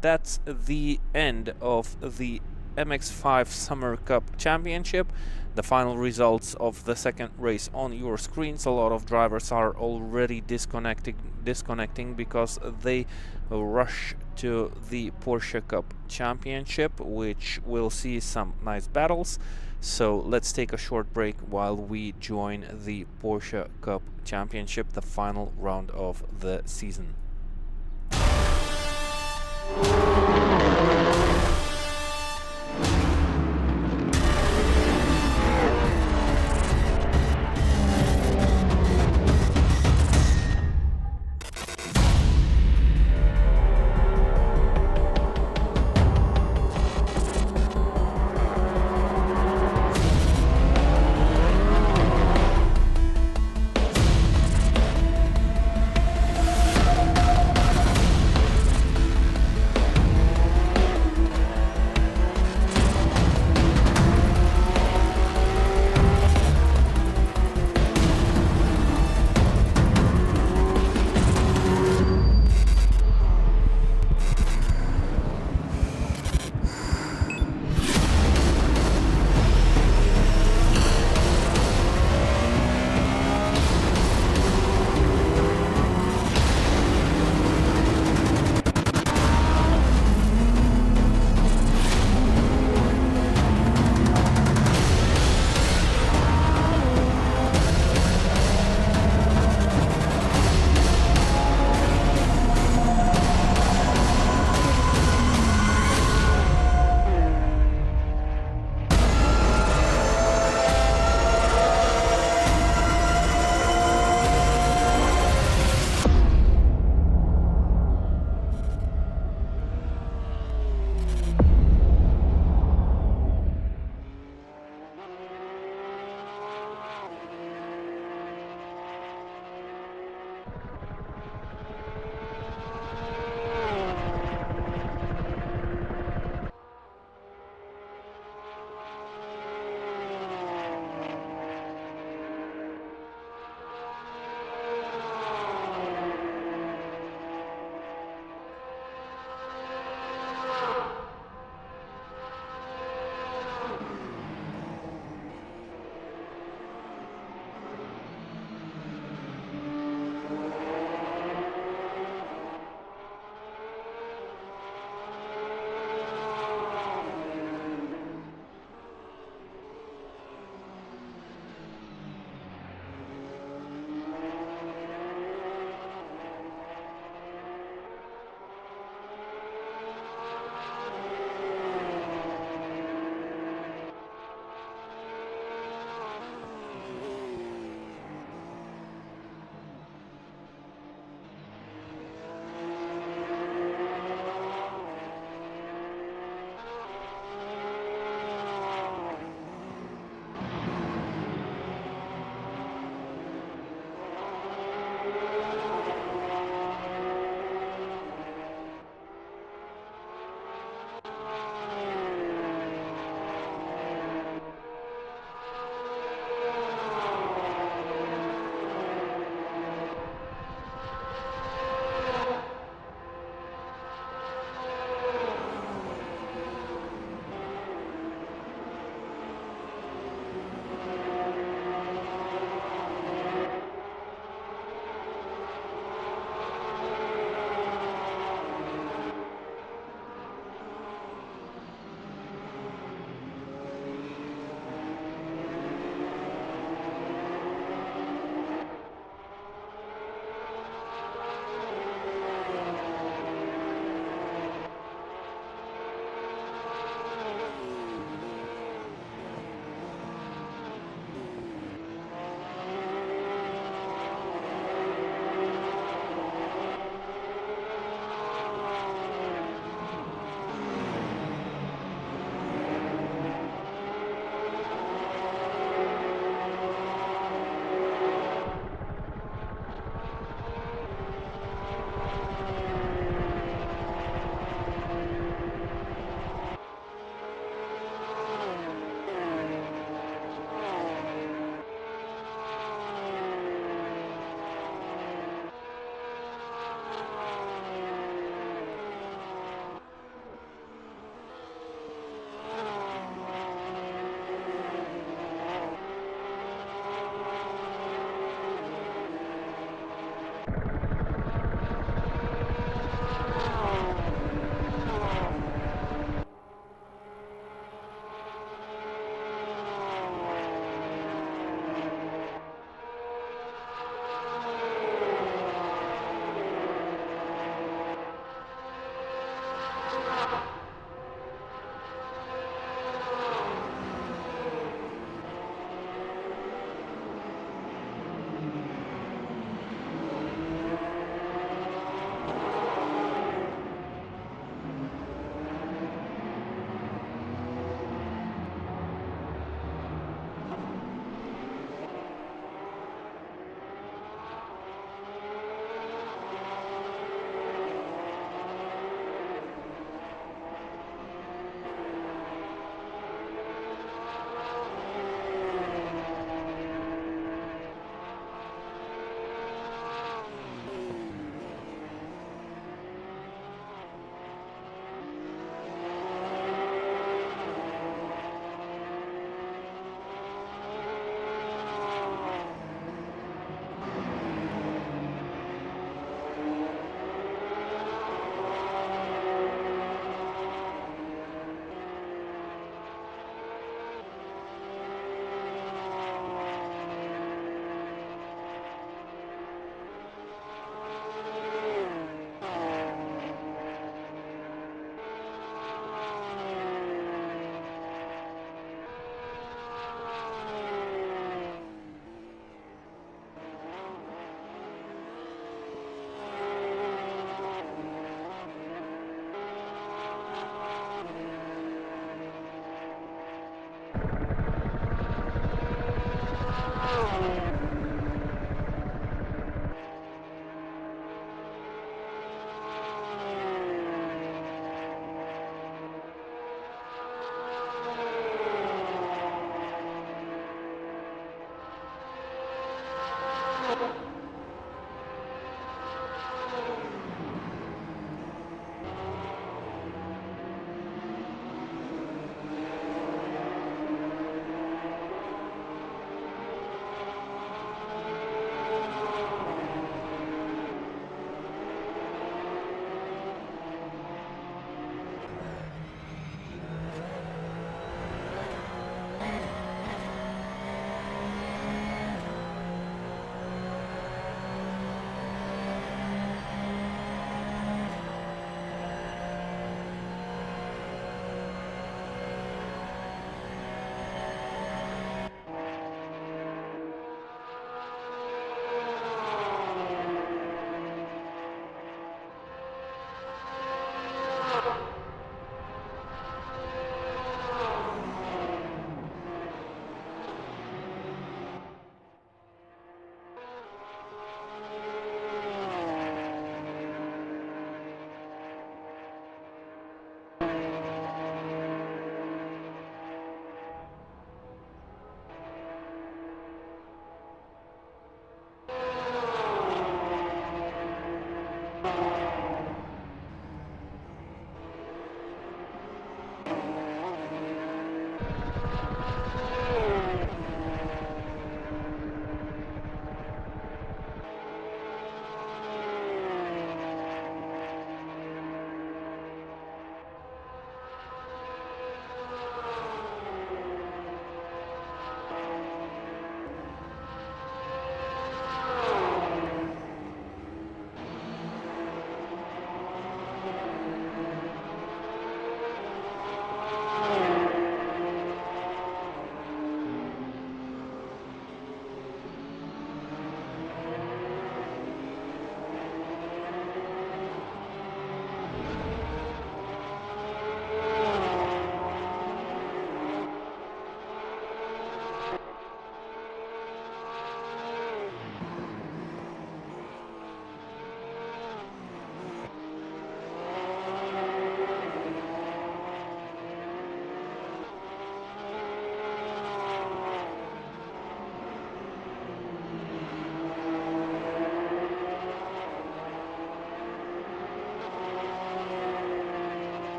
that's the end of the MX5 Summer Cup Championship. The final results of the second race on your screens. A lot of drivers are already disconnecting because they rush to the Porsche Cup Championship, which will see some nice battles. So let's take a short break while we join the Porsche Cup Championship, the final round of the season.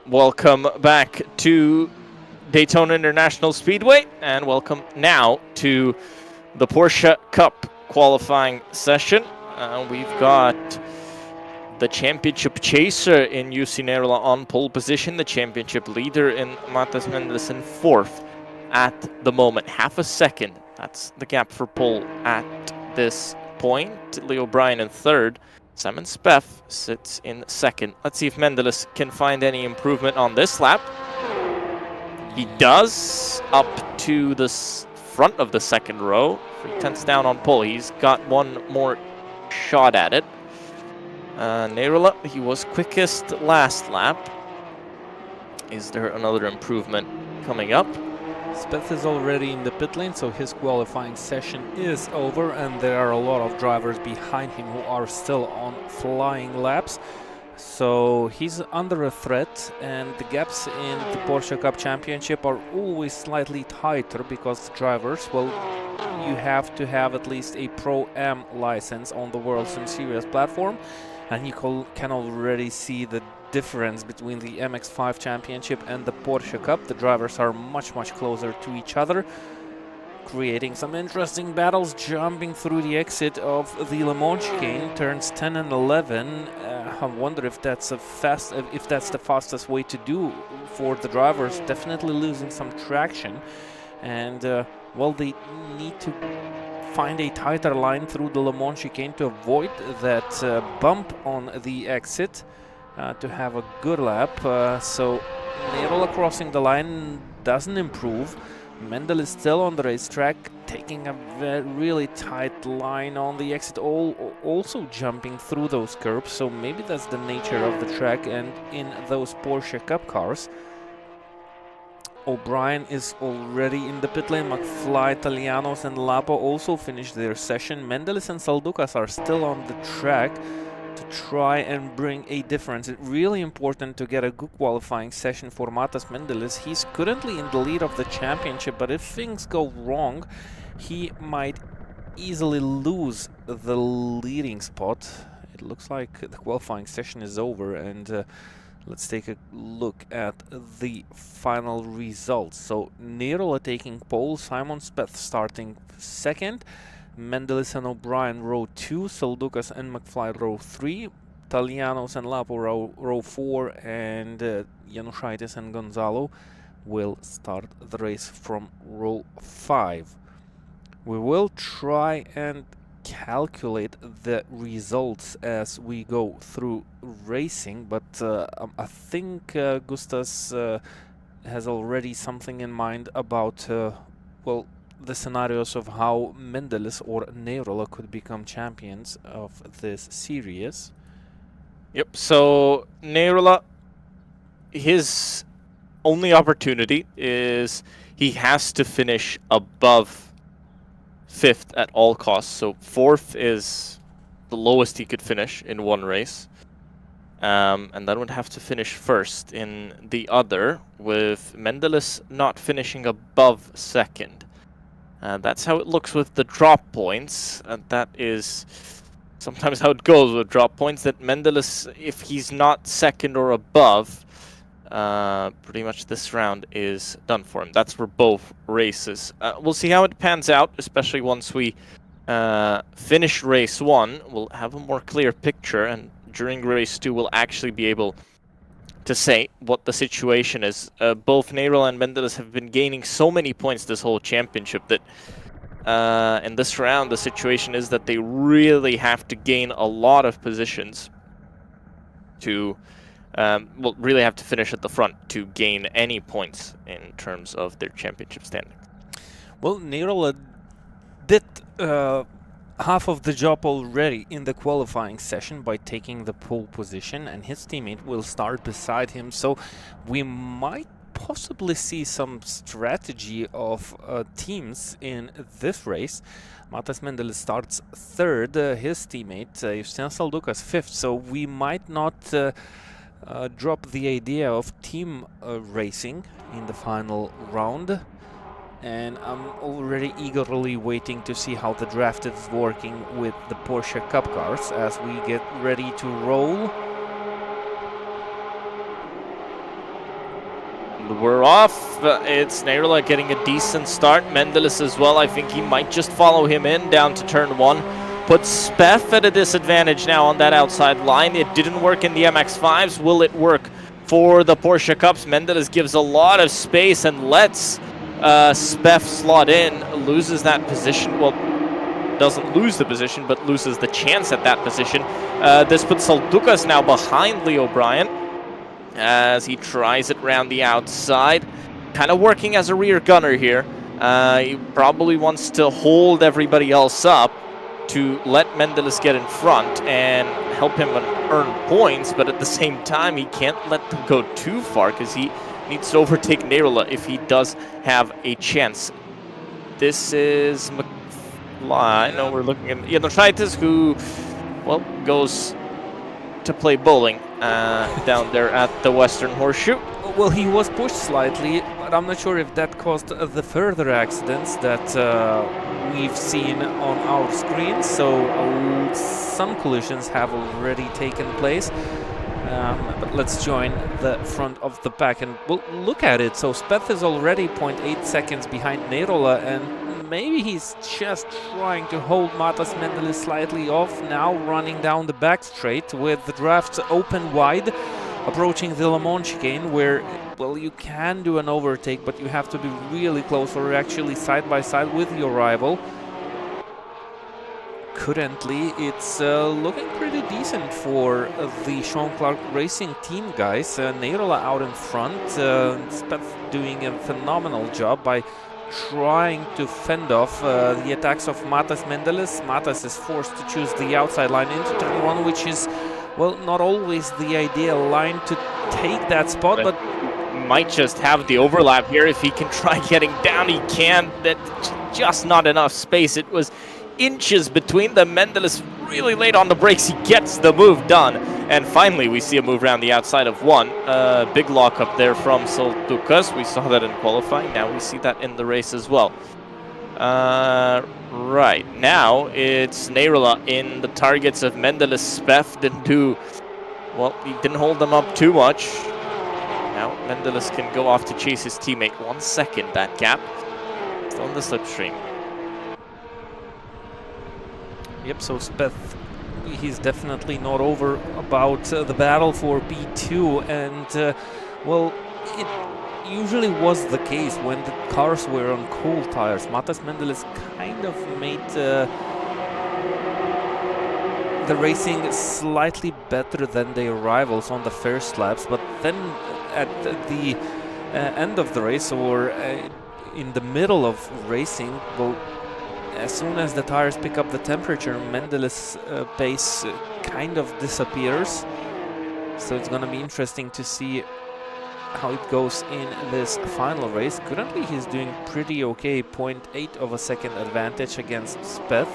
Welcome back to Daytona International Speedway, and welcome now to the Porsche Cup qualifying session. We've got the championship chaser in Jussi Nerola on pole position, the championship leader in Matas Mendes in fourth at the moment. Half a second, that's the gap for pole at this point. Leo Bryan in third. Simon Speff sits in second. Let's see if Mendeles can find any improvement on this lap. He does, up to the front of the second row. 3/10 down on pole. He's got one more shot at it. Nerola, he was quickest last lap. Is there another improvement coming up? Speff is already in the pit lane, so his qualifying session is over, and there are a lot of drivers behind him who are still on flying laps. So he's under a threat, and the gaps in the Porsche Cup Championship are always slightly tighter because the drivers, well, you have to have at least a Pro-Am license on the World Sim Series platform, and you can already see the difference between the MX-5 Championship and the Porsche Cup. The drivers are much closer to each other, creating some interesting battles, jumping through the exit of the Le Mans chicane, turns 10 and 11. I wonder if that's the fastest way to do for the drivers. Definitely losing some traction, and well, they need to find a tighter line through the Le Mans chicane to avoid that bump on the exit. To have a good lap, so Nerola crossing the line doesn't improve. Mendel is still on the racetrack, taking a really tight line on the exit, also jumping through those curbs, so maybe that's the nature of the track and in those Porsche Cup cars. O'Brien is already in the pit lane. McFly, Talianos and Lapo also finished their session. Mendeles and Saldukas are still on the track to try and bring a difference. It's really important to get a good qualifying session for Matas Mendeles. He's currently in the lead of the championship, but if things go wrong, he might easily lose the leading spot. It looks like the qualifying session is over, and let's take a look at the final results. So Nerola taking pole, Simon Speff starting second, Mendeles and O'Brien row 2, Saldukas and McFly row 3, Talianos and Lapo row 4, and Janušaitis and Gonzalo will start the race from row 5. We will try and calculate the results as we go through racing, but I think Gustas has already something in mind about well, the scenarios of how Mendeles or Nerola could become champions of this series. Yep, so Nerola, his only opportunity is he has to finish above 5th at all costs. So 4th is the lowest he could finish in one race. And then would have to finish 1st in the other, with Mendeles not finishing above 2nd. That's how it looks with the drop points, and that is sometimes how it goes with drop points, that Mendeles, if he's not 2nd or above, pretty much this round is done for him. That's for both races. We'll see how it pans out, especially once we finish race 1. We'll have a more clear picture, and during race 2 we'll actually be able to say what the situation is. Both Nerola and Mendeles have been gaining so many points this whole championship that in this round the situation is that they really have to gain a lot of positions to well, really have to finish at the front to gain any points in terms of their championship standing. Well, Nerola did half of the job already in the qualifying session by taking the pole position, and his teammate will start beside him, so we might possibly see some strategy of teams in this race. Matas Mendelis starts third, his teammate Justinas Saldukas fifth, so we might not drop the idea of team racing in the final round. And I'm already eagerly waiting to see how the draft is working with the Porsche Cup cars as we get ready to roll. We're off. It's Neyrla getting a decent start. Mendelis as well. I think he might just follow him in down to turn 1. Puts Speth at a disadvantage now on that outside line. It didn't work in the MX-5s. Will it work for the Porsche Cups? Mendelis gives a lot of space and lets Speth slot in, loses that position. Well, doesn't lose the position, but loses the chance at that position. This puts Saldukas now behind Leo Bryan as he tries it round the outside. Kind of working as a rear gunner here. He probably wants to hold everybody else up to let Mendelis get in front and help him earn points, but at the same time, he can't let them go too far because he needs to overtake Neyrla if he does have a chance. This is McFly. No, we're looking at Yanoshaitis, who, well, goes to play bowling down there at the Western Horseshoe. Well, he was pushed slightly, but I'm not sure if that caused the further accidents that we've seen on our screen. So some collisions have already taken place. But let's join the front of the pack and we'll look at it. So Speth is already 0.8 seconds behind Neyrla, and maybe he's just trying to hold Matas Mendelis slightly off, now running down the back straight with the drafts open wide, approaching the Le Mans chicane where, well, you can do an overtake, but you have to be really close or actually side by side with your rival. Currently, it's looking pretty decent for the Sean Clark Racing team guys. Neyrla out in front, Speth doing a phenomenal job by trying to fend off the attacks of Matas Mendelis. Matas is forced to choose the outside line into turn 1, which is, well, not always the ideal line to take that spot, but might just have the overlap here. If he can try getting down, he can. That's just not enough space. It was inches between them. Mendelis really late on the brakes. He gets the move done. And finally, we see a move around the outside of 1. Big lock up there from Saldukas. We saw that in qualifying. Now we see that in the race as well. Right. Now it's Neyrla in the targets of Mendelis. Speth didn't do... Well, he didn't hold them up too much. Now Mendelis can go off to chase his teammate. 1 second, that gap. Still on the slipstream. Yep, so Speth, he's definitely not over about the battle for P2, and well, it usually was the case when the cars were on cool tires. Matas Mendelis kind of made the racing slightly better than their rivals on the first laps, but then at the end of the race or in the middle of racing, well, as soon as the tires pick up the temperature, Mendelis' pace kind of disappears. So it's going to be interesting to see how it goes in this final race. Currently he's doing pretty okay, 0.8 of a second advantage against Speth.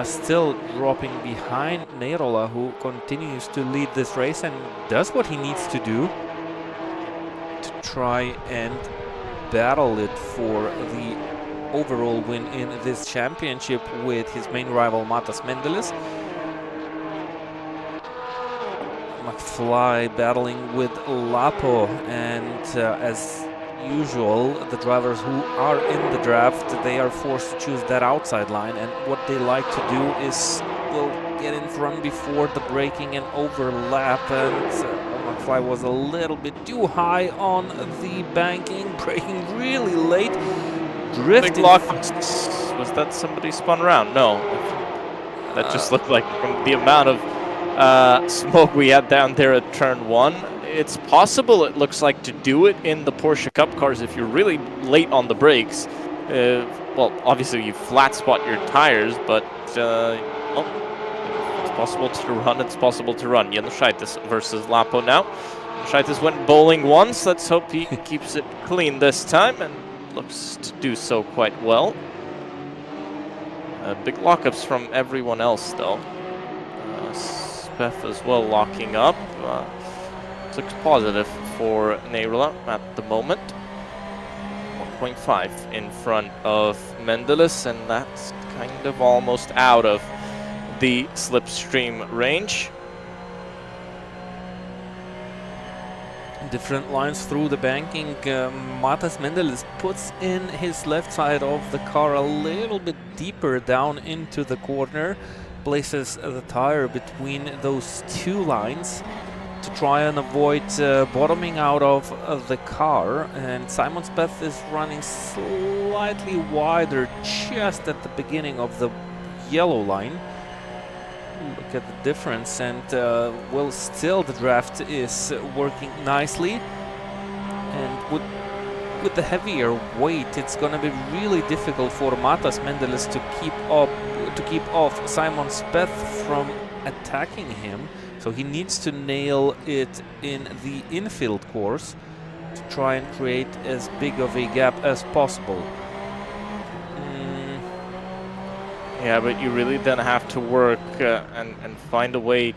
Still dropping behind Neyrla, who continues to lead this race and does what he needs to do to try and battle it for the overall win in this championship with his main rival Matas Mendelis. McFly battling with Lapo, and as usual, the drivers who are in the draft, they are forced to choose that outside line, and what they like to do is, well, get in front before the braking and overlap, and McFly was a little bit too high on the banking, braking really late. Drifting. Big lock. Was that somebody spun around? No. That just looked like from the amount of smoke we had down there at turn 1. It's possible, it looks like, to do it in the Porsche Cup cars if you're really late on the brakes well, obviously you flat spot your tires, but oh, it's possible to run. It's possible to run. Janušaitis versus Lapo now. Janušaitis went bowling once. Let's hope he keeps it clean this time, and looks to do so quite well. Big lockups from everyone else, though. Speth as well locking up. Looks positive for Neirula at the moment. 1.5 in front of Mendelis, and that's kind of almost out of the slipstream range. Different lines through the banking. Matas Mendelis puts in his left side of the car a little bit deeper down into the corner, places the tire between those two lines to try and avoid bottoming out of the car, and Simon Speth is running slightly wider just at the beginning of the yellow line. Look at the difference, and well, still the draft is working nicely, and with the heavier weight it's gonna be really difficult for Matas Mendelis to keep off Simon Speth from attacking him. So he needs to nail it in the infield course to try and create as big of a gap as possible. Yeah, but you really then have to work and find a way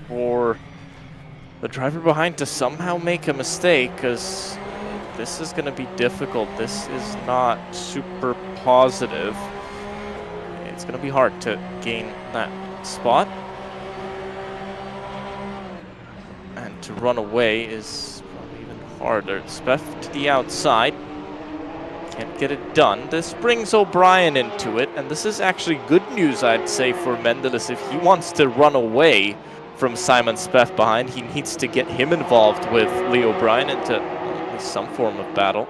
for the driver behind to somehow make a mistake, because this is going to be difficult. This is not super positive. It's going to be hard to gain that spot. And to run away is probably even harder. Speth to the outside. Can't get it done. This brings O'Brien into it, and this is actually good news, I'd say, for Mendelis. If he wants to run away from Simon Speth behind, he needs to get him involved with Lee O'Brien into at least some form of battle.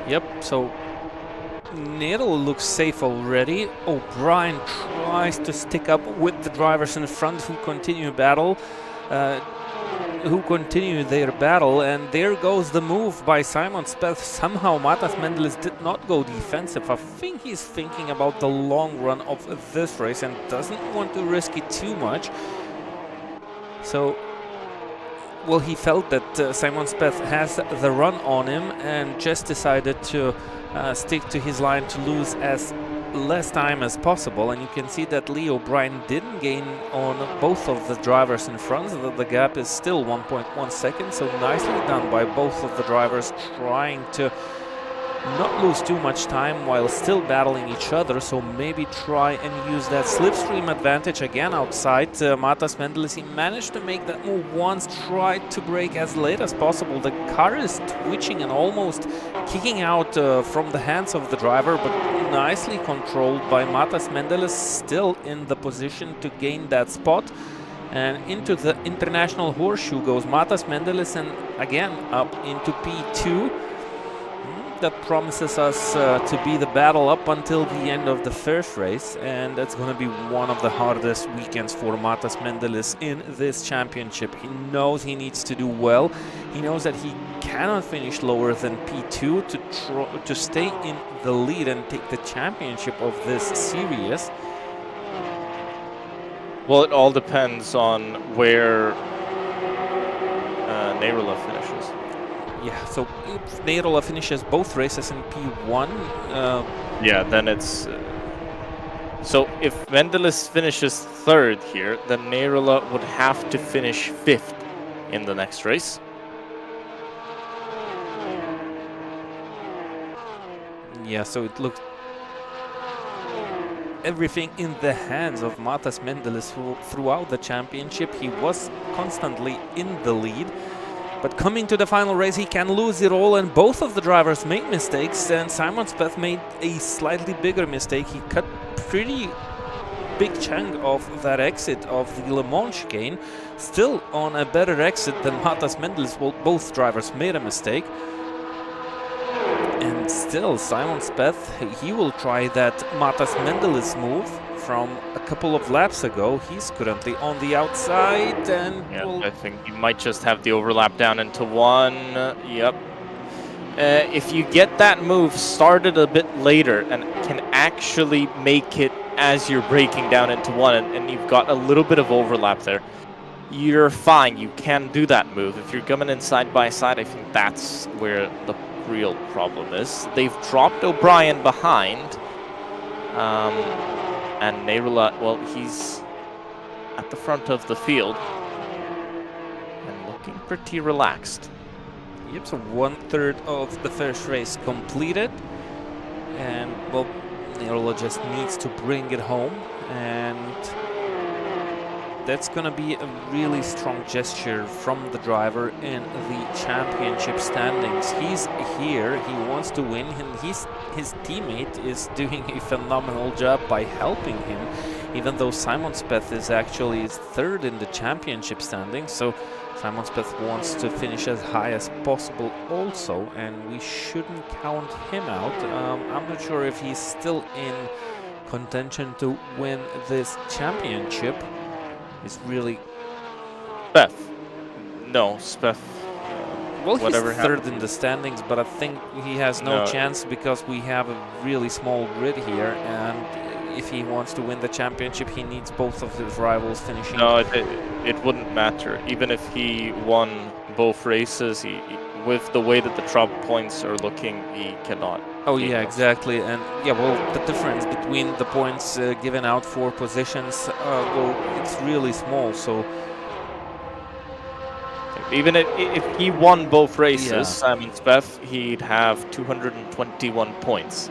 Yep, so Needle looks safe already. O'Brien tries to stick up with the drivers in front who continue their battle, and there goes the move by Simon Speth. Somehow Matas Mendelis did not go defensive. I think he's thinking about the long run of this race and doesn't want to risk it too much. So, well, he felt that Simon Speth has the run on him and just decided to stick to his line to lose as less time as possible, and you can see that Lee O'Brien didn't gain on both of the drivers in front. The gap is still 1.1 seconds, so nicely done by both of the drivers, trying to not lose too much time while still battling each other. So maybe try and use that slipstream advantage again outside. Matas Mendelis, he managed to make that move once, tried to brake as late as possible. The car is twitching and almost kicking out from the hands of the driver, but nicely controlled by Matas Mendelis, still in the position to gain that spot. And into the international horseshoe goes Matas Mendelis, and again up into P2. That promises us to be the battle up until the end of the first race, and that's going to be one of the hardest weekends for Matas Mendelis in this championship. He knows he needs to do well. He knows that he cannot finish lower than P2 to stay in the lead and take the championship of this series. Well, it all depends on where Neirula finishes. Yeah, so if Neirula finishes both races in P1... yeah, then it's... so if Mendelis finishes third here, then Neirula would have to finish fifth in the next race. Yeah, so it looks... everything in the hands of Matas Mendelis throughout the championship. He was constantly in the lead. But coming to the final race, he can lose it all, and both of the drivers made mistakes, and Simon Speth made a slightly bigger mistake. He cut pretty big chunk of that exit of the Le Mans chicane, still on a better exit than Matas Mendelis. Well, both drivers made a mistake. And still, Simon Speth, he will try that Matas Mendelis move, from a couple of laps ago. He's currently on the outside, and Yeah, I think you might just have the overlap down into one. Yep. If you get that move started a bit later and can actually make it as you're breaking down into one, and you've got a little bit of overlap there, you're fine. You can do that move. If you're coming in side by side, I think that's where the real problem is. They've dropped O'Brien behind. And Neyrula, well, he's at the front of the field and looking pretty relaxed. Yep, so 1/3 of the first race completed. And, well, Neyrula just needs to bring it home. And that's going to be a really strong gesture from the driver in the championship standings. He's here, he wants to win, and his teammate is doing a phenomenal job by helping him, even though Simon Speth is actually 3rd in the championship standings. So Simon Speth wants to finish as high as possible also, and we shouldn't count him out. I'm not sure if he's still in contention to win this championship. It's really... Speth. No, Speth. Well, he's whatever 3rd in the standings, but I think he has no chance because we have a really small grid here, and if he wants to win the championship, he needs both of his rivals finishing. No, it wouldn't matter. Even if he won both races, with the way that the drop points are looking, he cannot. Oh yeah, exactly. And yeah, well, the difference between the points given out for positions, well, it's really small. So even if he won both races, Simon Speth, he'd have 221 points,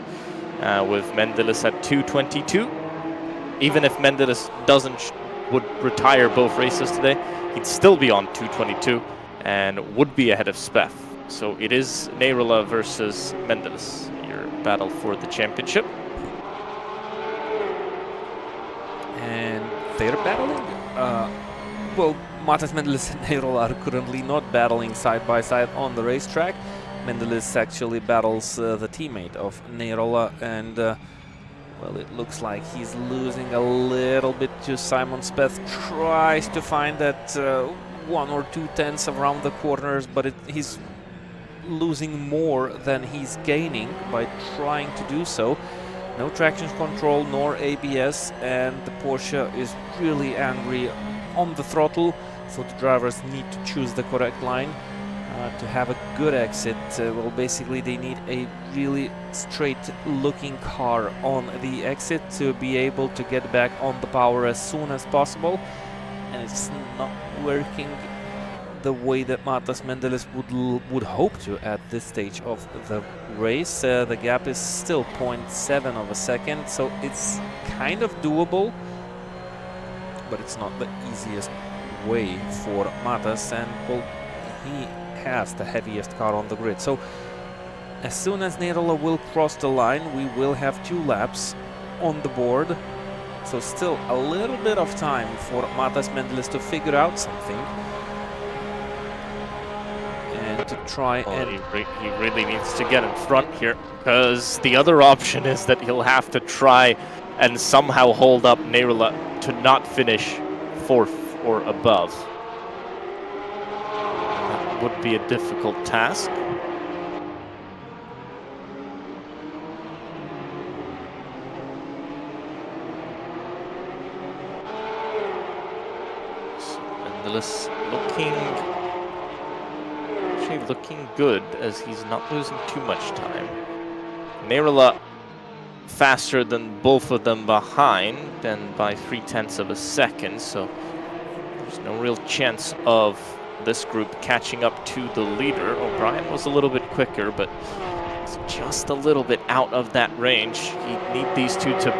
with Mendelis at 222. Even if Mendelis would retire both races today, he'd still be on 222 and would be ahead of Speth. So it is Neyrula versus Mendelis, your battle for the championship. And they're battling? Well, Matas Mendelis and Neyrula are currently not battling side by side on the racetrack. Mendelis actually battles the teammate of Neyrula, and well, it looks like he's losing a little bit to Simon Speth. Tries to find that 1 or 2 tenths around the corners, but he's losing more than he's gaining by trying to do so. No traction control nor ABS, and the Porsche is really angry on the throttle, so the drivers need to choose the correct line to have a good exit. Well, basically they need a really straight looking car on the exit to be able to get back on the power as soon as possible, and it's not working the way that Matas Mendelis would hope to at this stage of the race. The gap is still 0.7 of a second, so it's kind of doable, but it's not the easiest way for Matas, and well, he has the heaviest car on the grid. So as soon as Neyrula will cross the line, we will have 2 laps on the board, so still a little bit of time for Matas Mendelis to figure out something and to try and... He really needs to get in front here, because the other option is that he'll have to try and somehow hold up Neyrula to not finish 4th or above. That would be a difficult task. So Mendelis looking good, as he's not losing too much time. Neyrula faster than both of them behind, and by 0.3 of a second, so there's no real chance of this group catching up to the leader. O'Brien was a little bit quicker, but it's just a little bit out of that range. You need these two to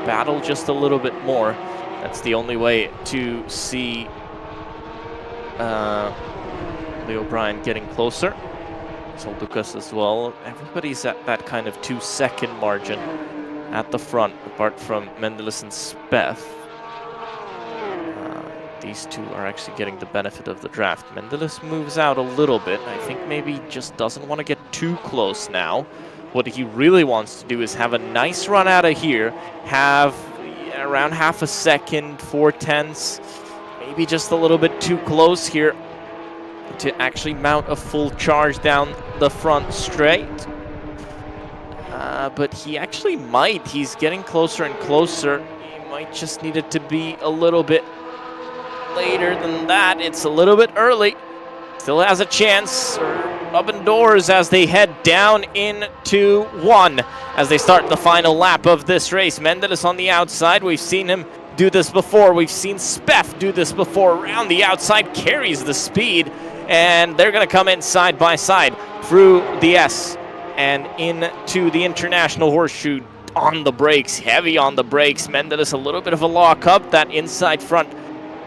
battle just a little bit more. That's the only way to see Leo O'Brien getting closer. So Lucas as well. Everybody's at that kind of 2-second margin at the front, apart from Mendelis and Speth. These two are actually getting the benefit of the draft. Mendelis moves out a little bit. I think maybe just doesn't want to get too close now. What he really wants to do is have a nice run out of here, have around half a second, 4/10. Maybe just a little bit too close here to actually mount a full charge down the front straight. But he actually might. He's getting closer and closer. He might just need it to be a little bit later than that. It's a little bit early. Still has a chance. Rubbing doors as they head down into one as they start the final lap of this race. Mendelis on the outside. We've seen him do this before. We've seen Speff do this before. Around the outside, carries the speed, and they're going to come in side by side through the S and into the International Horseshoe on the brakes, heavy on the brakes. Mendelis a little bit of a lock up, that inside front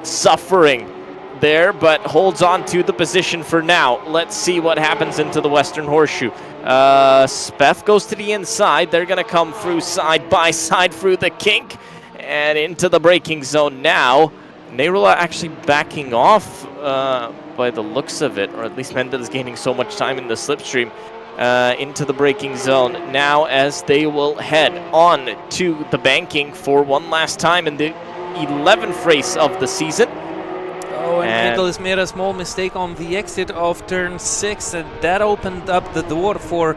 suffering there, but holds on to the position for now. Let's see what happens into the Western Horseshoe. Speff goes to the inside. They're going to come through side by side through the kink and into the braking zone now. Neirola actually backing off by the looks of it, or at least Mendelis gaining so much time in the slipstream. Into the braking zone now as they will head on to the banking for one last time in the 11th race of the season. Oh, and Mendelis made a small mistake on the exit of turn 6, and that opened up the door for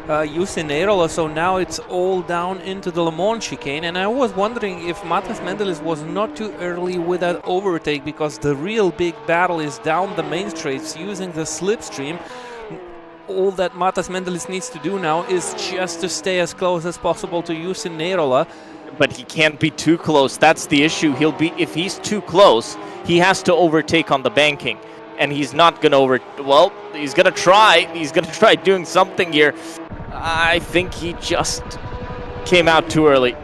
Jussi Neirola, so now it's all down into the Le Mans chicane. And I was wondering if Matas Mendelis was not too early with that overtake, because the real big battle is down the main straights using the slipstream. All that Matas Mendelis needs to do now is just to stay as close as possible to Jussi Neirola. But he can't be too close. That's the issue. If he's too close, he has to overtake on the banking, and he's not gonna he's gonna try. He's gonna try doing something here. I think he just came out too early.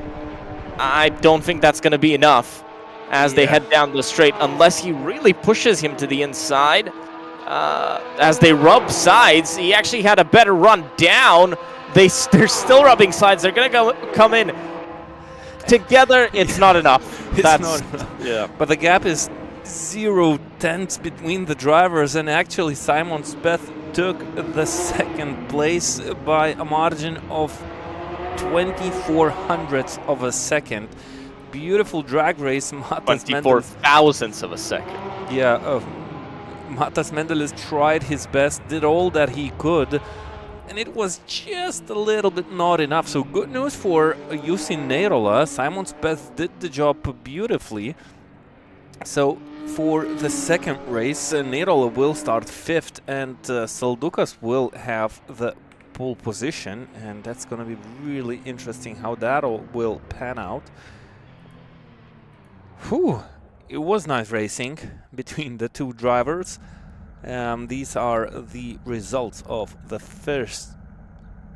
I don't think that's gonna be enough as they head down the straight, unless he really pushes him to the inside. As they rub sides, he actually had a better run down. They're still rubbing sides. They're gonna come in together. It's not enough. Not enough. Yeah. But the gap is 0/10 between the drivers, and actually Simon Speff took the second place by a margin of 24 hundredths of a second. Beautiful drag race. 24 thousandths of a second. Yeah. Matas Mendelis tried his best, did all that he could, and it was just a little bit not enough. So good news for Jussi Neirola. Simon Speff did the job beautifully. So for the second race, Neirola will start 5th, and Saldukas will have the pole position, and that's going to be really interesting how that all will pan out. Whew. It was nice racing between the two drivers. These are the results of the first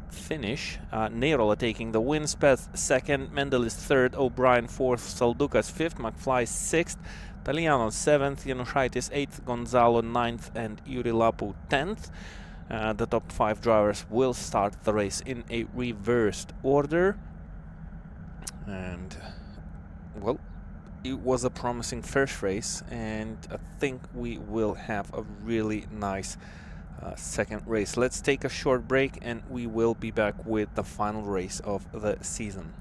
finish. Neirola taking the win, Speff 2nd, Mendelis 3rd, O'Brien 4th, Saldukas 5th, McFly 6th, Taliano 7th, Janušaitis 8th, Gonzalo 9th, and Juri Lapu 10th. The top 5 drivers will start the race in a reversed order. And, well, it was a promising first race, and I think we will have a really nice second race. Let's take a short break, and we will be back with the final race of the season.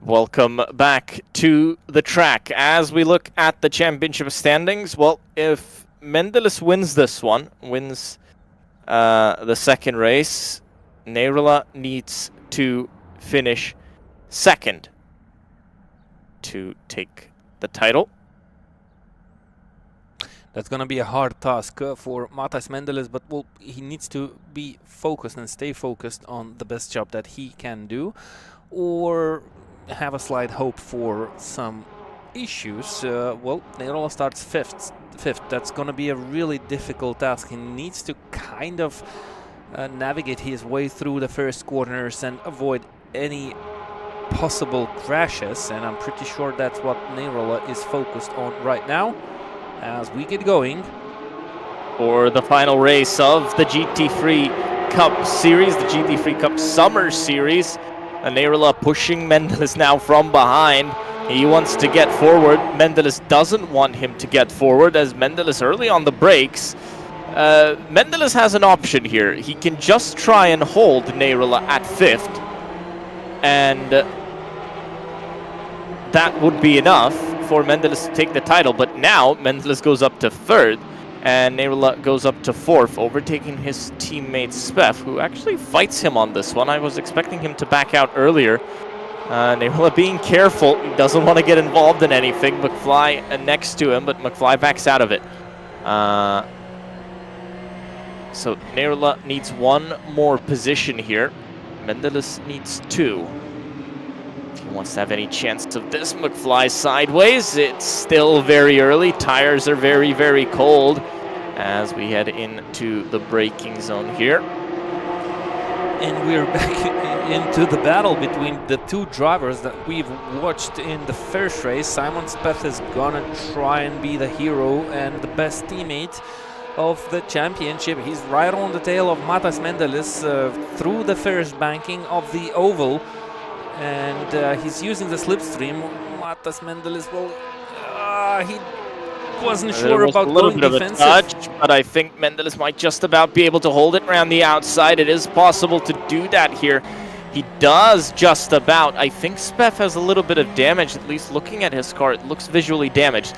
Welcome back to the track. As we look at the championship standings, well, if Mendelis wins this one, wins the second race, Neyrula needs to finish second to take the title. That's going to be a hard task for Matas Mendelis, but well, he needs to be focused and stay focused on the best job that he can do, or have a slight hope for some issues. Well, Neyrula starts fifth. That's going to be a really difficult task. He needs to kind of navigate his way through the first corners and avoid any possible crashes, and I'm pretty sure that's what Neyrula is focused on right now as we get going. For the final race of the GT3 Cup Series, the GT3 Cup Summer Series. Neyrula pushing Mendelis now from behind. He wants to get forward. Mendelis doesn't want him to get forward, as Mendelis early on the brakes. Mendelis has an option here. He can just try and hold Neyrula at fifth, and that would be enough for Mendelis to take the title. But now Mendelis goes up to third, and Neyrula goes up to fourth, overtaking his teammate Spef, who actually fights him on this one. I was expecting him to back out earlier. Neyrula being careful. He doesn't want to get involved in anything. McFly next to him, but McFly backs out of it. So Neyrula needs one more position here. Mendelis needs two. If he wants to have any chance of this, McFly sideways. It's still very early. Tires are very, very cold as we head into the braking zone here. And we're back into the battle between the two drivers that we've watched in the first race. Simon Speth is gonna try and be the hero and the best teammate of the championship. He's right on the tail of Matas Mendelis through the first banking of the oval, and he's using the slipstream. Matas Mendelis, well, he wasn't sure about going defensive. A touch, but I think Mendelis might just about be able to hold it around the outside. It is possible to do that here. He does just about. I think Speth has a little bit of damage, at least looking at his car. It looks visually damaged.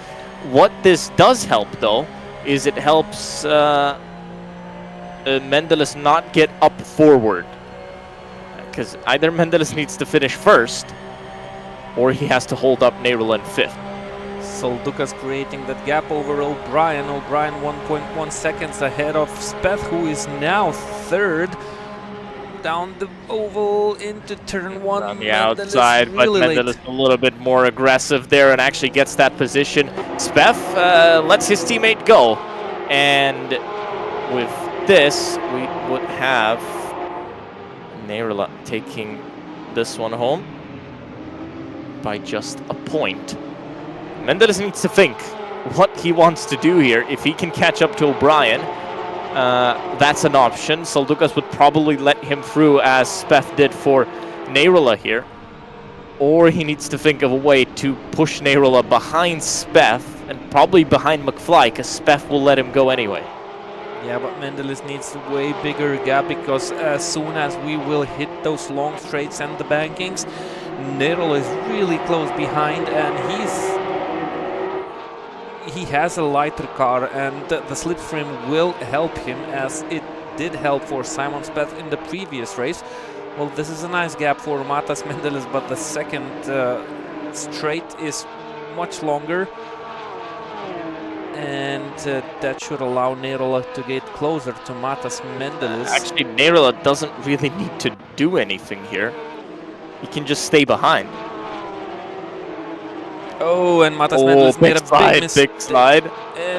What this does help, though, is it helps Mendelis not get up forward. Because either Mendelis needs to finish first, or he has to hold up Neyrula in fifth. Soldukas creating that gap over O'Brien. O'Brien 1.1 seconds ahead of Speth, who is now third. Down the oval into turn one. On the outside, but Mendelis a little bit more aggressive there and actually gets that position. Speth lets his teammate go. And with this, we would have Neyrula taking this one home by just a point. Mendelis needs to think what he wants to do here. If he can catch up to O'Brien, that's an option. Soldukas would probably let him through, as Speth did for Neyrula here. Or he needs to think of a way to push Neyrula behind Speth, and probably behind McFly, because Speth will let him go anyway. Yeah, but Mendelis needs a way bigger gap, because as soon as we will hit those long straights and the bankings, Neyrula is really close behind, and he has a lighter car, and the slipstream will help him, as it did help for Simon Speth in the previous race. Well, this is a nice gap for Matas Mendelis, but the second straight is much longer, and that should allow Neyrula to get closer to Matas Mendelis. Actually, Neyrula doesn't really need to do anything here. He can just stay behind. Oh, and Matas Mendelis made a big slide.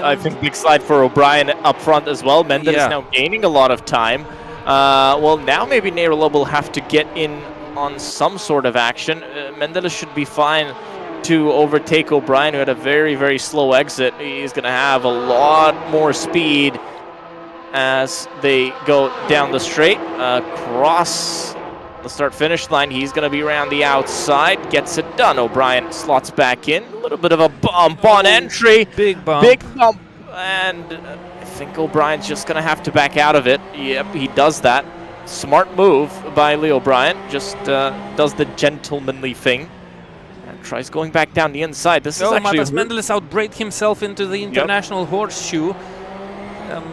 I think big slide for O'Brien up front as well. Mendelis now gaining a lot of time. Well, now maybe Neyrula will have to get in on some sort of action. Mendelis should be fine to overtake O'Brien, who had a very, very slow exit. He's going to have a lot more speed as they go down the straight. Cross the start-finish line. He's going to be around the outside. Gets it done. O'Brien slots back in. A little bit of a bump on entry. Big bump. Big bump. And I think O'Brien's just going to have to back out of it. Yep, he does that. Smart move by Lee O'Brien. Just does the gentlemanly thing. And tries going back down the inside. This is actually Matas Mendelis outbraked himself into the international horseshoe.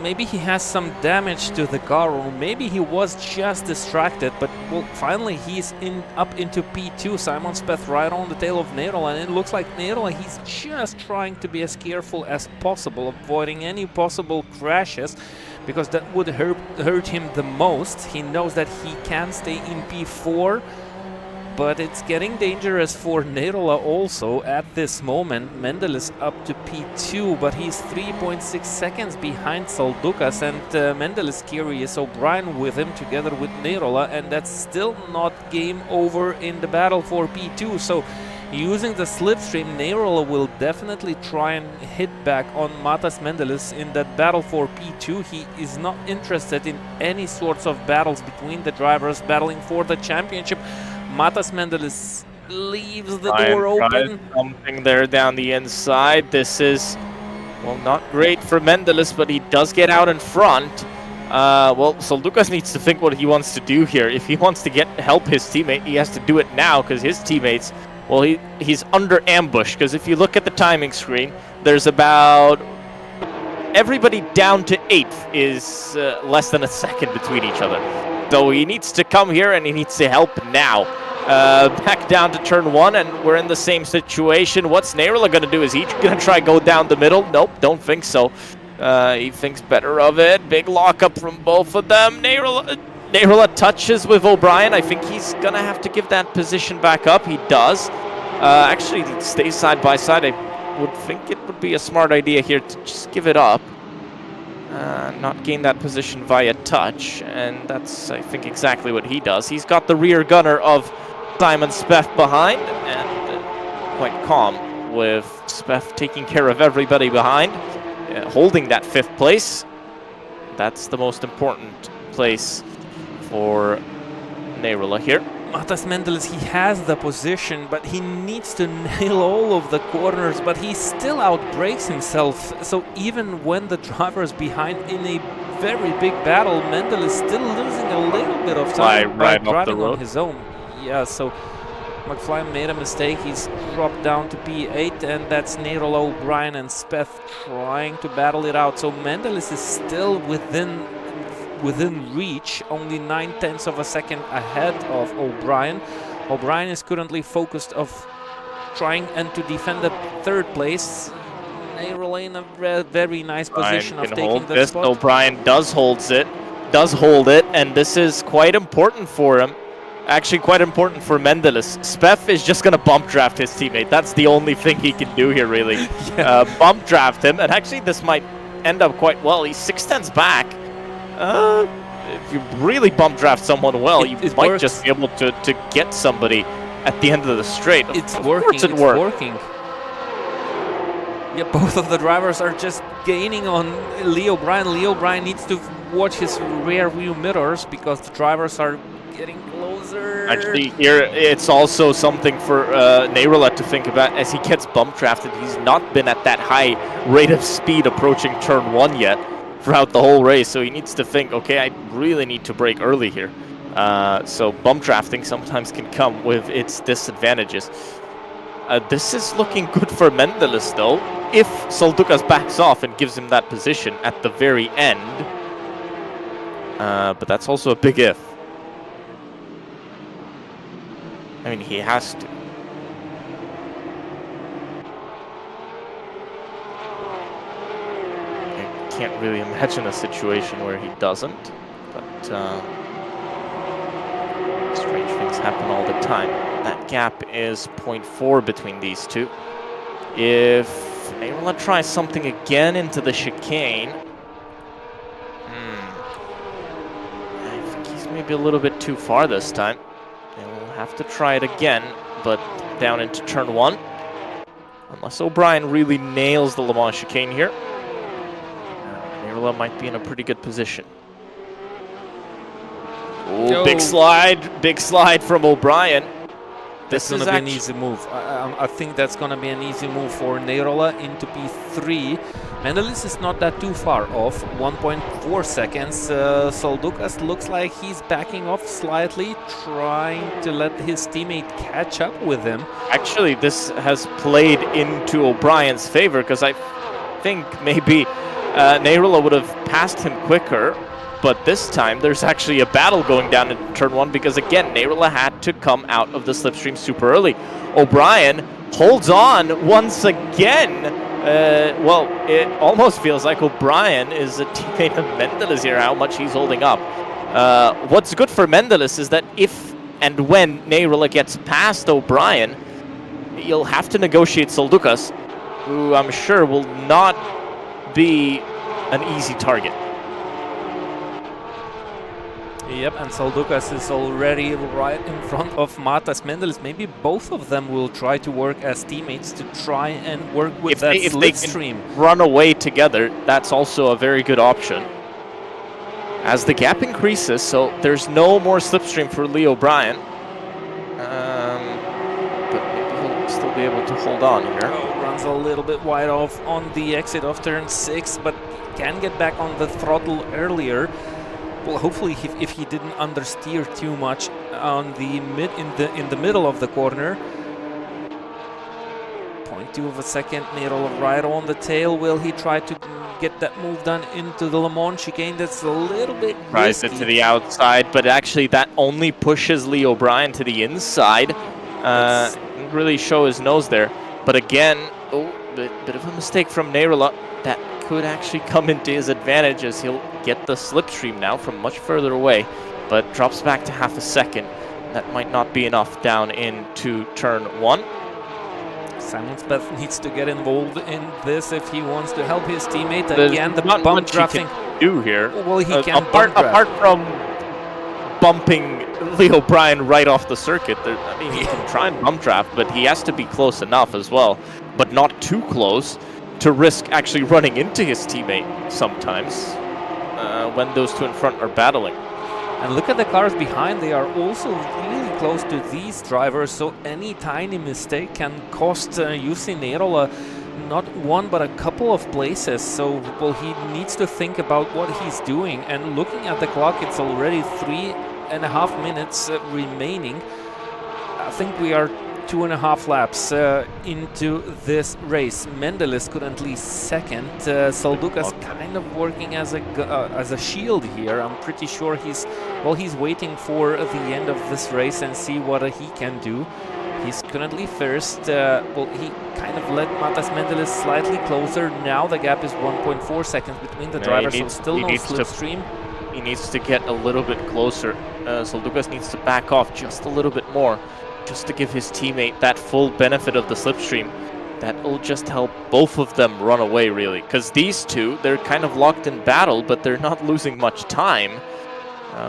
Maybe he has some damage to the car, or maybe he was just distracted, but well, finally he's up into P2. Simon Speth right on the tail of Neirola, and it looks like Neirola, he's just trying to be as careful as possible, avoiding any possible crashes, because that would hurt him the most. He knows that he can stay in P4, but it's getting dangerous for Neirola also at this moment. Mendelis up to P2, but he's 3.6 seconds behind Saldukas, and Mendelis carries O'Brien with him together with Neirola, and that's still not game over in the battle for P2. So using the slipstream, Neirola will definitely try and hit back on Matas Mendelis in that battle for P2. He is not interested in any sorts of battles between the drivers battling for the championship. Matas Mendelis leaves the door open. Something there down the inside. This is, well, not great for Mendelis, but he does get out in front. Well, Saldukas needs to think what he wants to do here. If he wants to help his teammate, he has to do it now, because his teammates, well, he's under ambush. Because if you look at the timing screen, there's about everybody down to 8th is less than a second between each other. So he needs to come here and he needs to help now. Back down to turn 1, and we're in the same situation. What's Neirola going to do? Is he going to try go down the middle? Nope, don't think so. He thinks better of it. Big lockup from both of them. Neirola touches with O'Brien. I think he's going to have to give that position back up. He does. Actually, he stays side by side. I would think it would be a smart idea here to just give it up. Not gain that position via touch, and that's, I think, exactly what he does. He's got the rear gunner of Simon Speth behind, and quite calm with Speth taking care of everybody behind, holding that 5th place. That's the most important place for Neirola here. Matas Mendelis, he has the position, but he needs to nail all of the corners, but he still outbrakes himself. So even when the driver is behind in a very big battle, Mendelis still losing a little bit of time by driving on his own. Yeah, so McFly made a mistake. He's dropped down to P8, and that's Neirola, O'Brien, and Speth trying to battle it out. So Mendelis is still within reach, only 9/10 of a second ahead of O'Brien. O'Brien is currently focused of trying and to defend the 3rd place. Neirola in a very nice position of taking the spot. O'Brien does hold it, and this is quite important for him. Actually, quite important for Mendelis. Speth is just going to bump draft his teammate. That's the only thing he can do here, really. Yeah. Bump draft him, and actually this might end up quite well. He's 6/10 back. If you really bump draft someone well, you might just be able to get somebody at the end of the straight. It's working. Yeah, both of the drivers are just gaining on Lee O'Brien. Lee O'Brien needs to watch his rear view mirrors because the drivers are getting closer. Actually, here it's also something for Neirola to think about as he gets bump drafted. He's not been at that high rate of speed approaching turn 1 yet throughout the whole race, so he needs to think, okay, I really need to brake early here. So bump drafting sometimes can come with its disadvantages. This is looking good for Mendelis, though, if Saldukas backs off and gives him that position at the very end. But that's also a big if. I mean, he has to. Can't really imagine a situation where he doesn't, but strange things happen all the time. That gap is 0.4 between these two. If Neirola tries something again into the chicane, I think he's maybe a little bit too far this time. He'll have to try it again, but down into turn 1. Unless O'Brien really nails the Le Mans chicane here, Neirola might be in a pretty good position. Ooh, big slide from O'Brien. This is going to be an easy move. I think that's going to be an easy move for Neirola into P3. Mendelis is not that too far off, 1.4 seconds. Soldukas looks like he's backing off slightly, trying to let his teammate catch up with him. Actually, this has played into O'Brien's favor, because I think maybe Neyrula would have passed him quicker, but this time there's actually a battle going down in turn 1, because again, Neyrula had to come out of the slipstream super early. O'Brien holds on once again. Well, it almost feels like O'Brien is a teammate of Mendelis here, how much he's holding up. What's good for Mendelis is that if and when Neyrula gets past O'Brien, you'll have to negotiate Soldukas, who I'm sure will not be an easy target. Yep, and Soldukas is already right in front of Matas Mendelis. Maybe both of them will try to work as teammates to try and work with that slipstream. If they can run away together, that's also a very good option. As the gap increases, so there's no more slipstream for Lee O'Brien. But maybe he'll still be able to hold on here. Oh, runs a little bit wide off on the exit of turn 6, but can get back on the throttle earlier. Well, hopefully, if he didn't understeer too much on the in the middle of the corner. 0.2 of a second, Neyrula right on the tail. Will he try to get that move done into the Le Mans chicane? That's a little bit Tries it to the outside, but actually that only pushes Lee O'Brien to the inside. Didn't really show his nose there. But again, bit of a mistake from Neyrula. That could actually come into his advantage, as he'll get the slipstream now from much further away, but drops back to half a second. That might not be enough down into turn 1. Simon Speth needs to get involved in this if he wants to help his teammate. Again, the bump drafting. Do here. Well, he can apart from bumping Lee O'Brien right off the circuit. I mean, he can try and bump draft, but he has to be close enough as well, but not too close to risk actually running into his teammate sometimes when those two in front are battling. And look at the cars behind, they are also really close to these drivers, so any tiny mistake can cost Jussi Neyrula not one but a couple of places. So, well, he needs to think about what he's doing, and looking at the clock, it's already 3.5 minutes remaining. I think we are 2.5 laps into this race. Mendelis currently second. Soldukas kind of working as a shield here. I'm pretty sure he's waiting for the end of this race and see what he can do. He's currently first. Well, he kind of let Matas Mendelis slightly closer. Now the gap is 1.4 seconds between the drivers, so still no slipstream. He needs to get a little bit closer. Soldukas needs to back off just a little bit more, just to give his teammate that full benefit of the slipstream. That will just help both of them run away, really. Because these two, they're kind of locked in battle, but they're not losing much time.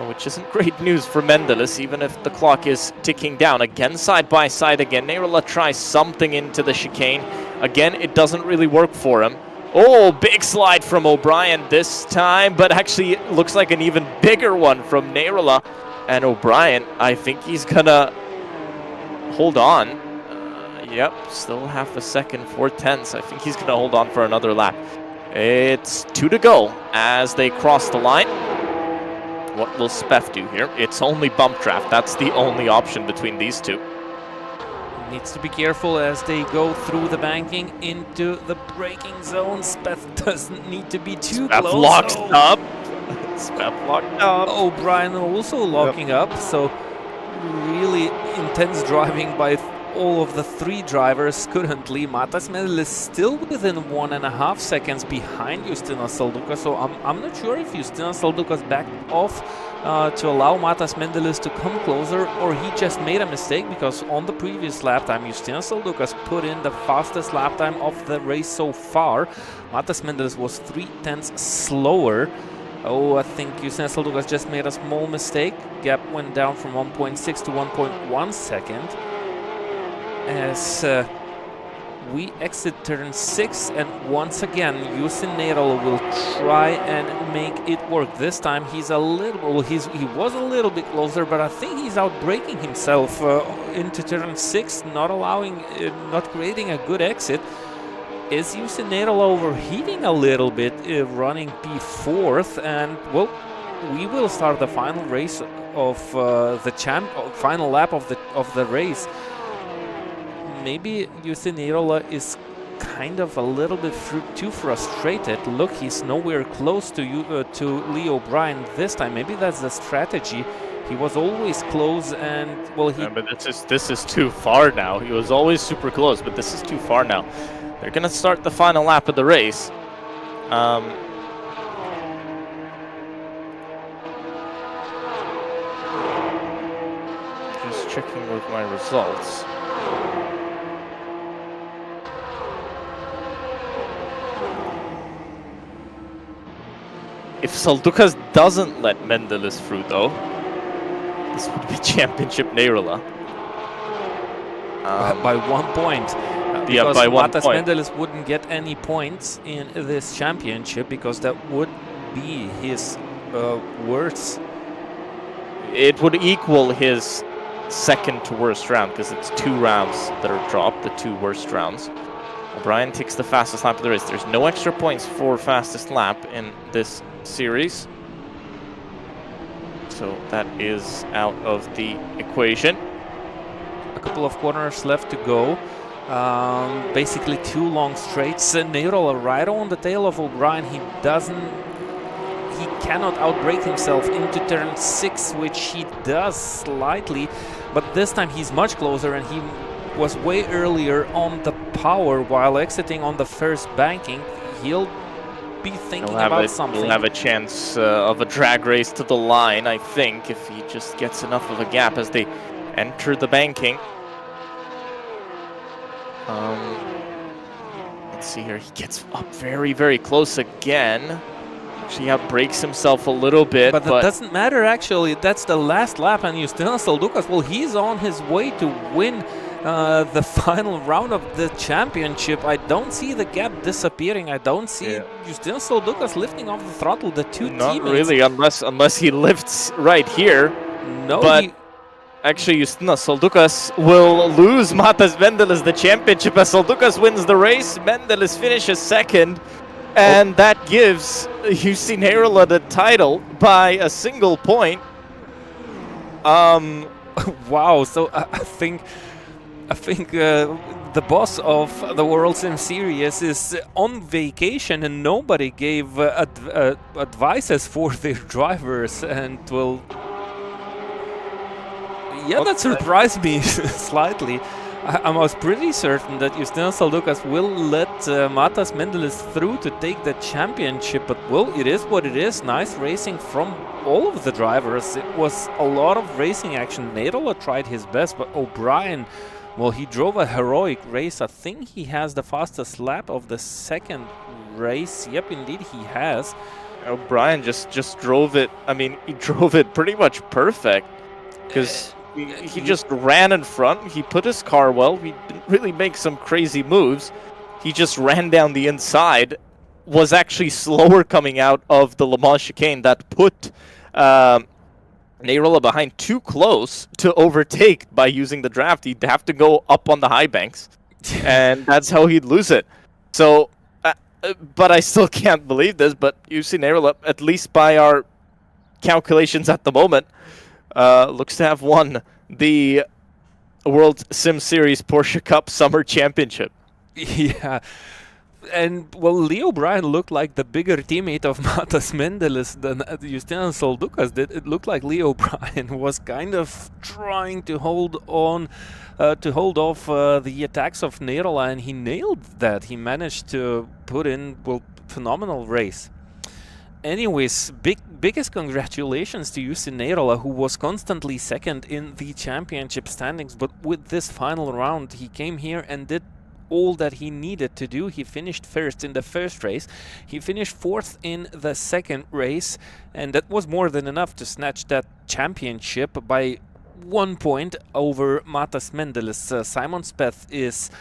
Which isn't great news for Mendelis, even if the clock is ticking down. Again, side by side again. Neyrula tries something into the chicane. Again, it doesn't really work for him. Oh, big slide from O'Brien this time, but actually it looks like an even bigger one from Neyrula. And O'Brien, I think he's gonna hold on. Yep, still half a second, 4/10. I think he's gonna hold on for another lap. It's 2 to go as they cross the line. What will Speth do here? It's only bump draft. That's the only option between these two. Needs to be careful as they go through the banking into the braking zone. Speth doesn't need to be too close. Locked up. Speth locked up. O'Brien also locking up. So really intense driving by all of the 3 drivers currently. Matas Mendelis still within 1.5 seconds behind Justinas Soldukas, so I'm not sure if Justinas Soldukas backed off to allow Matas Mendelis to come closer, or he just made a mistake, because on the previous lap time Justinas Soldukas put in the fastest lap time of the race so far. Matas Mendelis was 3/10 slower. Oh, I think Justinas Soldukas just made a small mistake. Gap went down from 1.6 to 1.1 second. As we exit turn 6, and once again Jussi Neyrula will try and make it work. This time he's a little, well, he was a little bit closer, but I think he's outbraking himself into turn 6, not allowing, not creating a good exit. is Wss overheating a little bit, running P4th, and well, we will start the final race of the final lap of the race. Maybe Wss is kind of a little bit too frustrated. Look, he's nowhere close to Lee O'Brien this time. Maybe that's the strategy. He was always close, and well, he. Yeah, but this is too far now. He was always super close, but this is too far now. They're gonna start the final lap of the race. Just checking with my results. If Saldukas doesn't let Mendelis through, though, this would be Championship Neyrula. By 1 point. Yeah, by 1 Matas point. Mendelis wouldn't get any points in this championship because that would be his worst. It would equal his second to worst round because it's 2 rounds that are dropped, the 2 worst rounds. O'Brien takes the fastest lap of the race. There's no extra points for fastest lap in this series. So that is out of the equation. A couple of corners left to go. Basically 2 long straights. Neyrola right on the tail of O'Brien. He cannot outbrake himself into turn 6, which he does slightly, but this time he's much closer, and he was way earlier on the power while exiting on the first banking. He'll be thinking about something. He'll have a chance of a drag race to the line, I think, if he just gets enough of a gap as they enter the banking. Let's see here. He gets up very, very close again. Actually outbreaks himself a little bit. But that doesn't matter, actually. That's the last lap, and Justinas Saldukas, well, he's on his way to win the final round of the championship. I don't see the gap disappearing. I don't see Justinas Saldukas lifting off the throttle. The two Not teammates. really, unless he lifts right here. No, but actually, Justinas Saldukas will lose Matas Mendelis the championship as Saldukas wins the race. Mendelis finishes second, and that gives Wss the title by a single point. Wow. So I think the boss of the World Sim Series is on vacation, and nobody gave advices for their drivers, and well. Yeah, that surprised me slightly. I was pretty certain that Justinas Saldukas will let Matas Mendelis through to take the championship, but well, it is what it is. Nice racing from all of the drivers. It was a lot of racing action. Neyrola tried his best, but O'Brien, well, he drove a heroic race. I think he has the fastest lap of the second race. Yep, indeed he has. O'Brien just drove it. I mean, he drove it pretty much perfect because he just ran in front. He put his car well. He didn't really make some crazy moves. He just ran down the inside. Was actually slower coming out of the Le Mans chicane that put Neyrola behind too close to overtake by using the draft. He'd have to go up on the high banks, and that's how he'd lose it. So, but I still can't believe this. But Wss Neyrola, at least by our calculations at the moment, looks to have won the World Sim Series Porsche Cup Summer Championship. Yeah, and well, Lee O'Brien looked like the bigger teammate of Matas Mendelis than Justinas Saldukas did. It looked like Lee O'Brien was kind of trying to hold on, to hold off the attacks of Neyrola, and he nailed that. He managed to put in, well, phenomenal race. Anyways, biggest congratulations to Wss Neyrola, who was constantly second in the championship standings, but with this final round he came here and did all that he needed to do. He finished first in the first race, he finished fourth in the second race, and that was more than enough to snatch that championship by 1 point over Matas Mendelis. Simon Speth is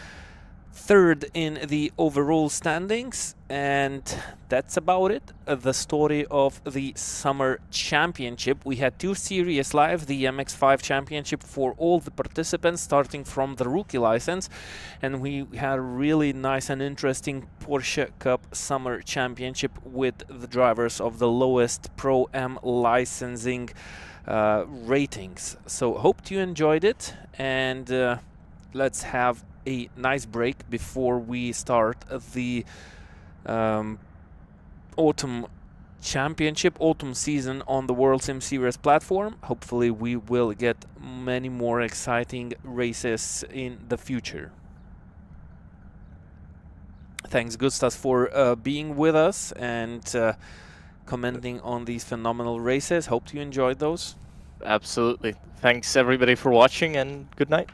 third in the overall standings, and that's about it. The story of the Summer Championship. We had 2 series live, the MX5 Championship for all the participants, starting from the rookie license, and we had a really nice and interesting Porsche Cup Summer Championship with the drivers of the lowest Pro-Am licensing ratings. So hope you enjoyed it, and let's have a nice break before we start the autumn championship, autumn season on the World Sim Series platform. Hopefully we will get many more exciting races in the future. Thanks Gustas for being with us and commenting on these phenomenal races. Hope you enjoyed those. Absolutely. Thanks everybody for watching, and good night.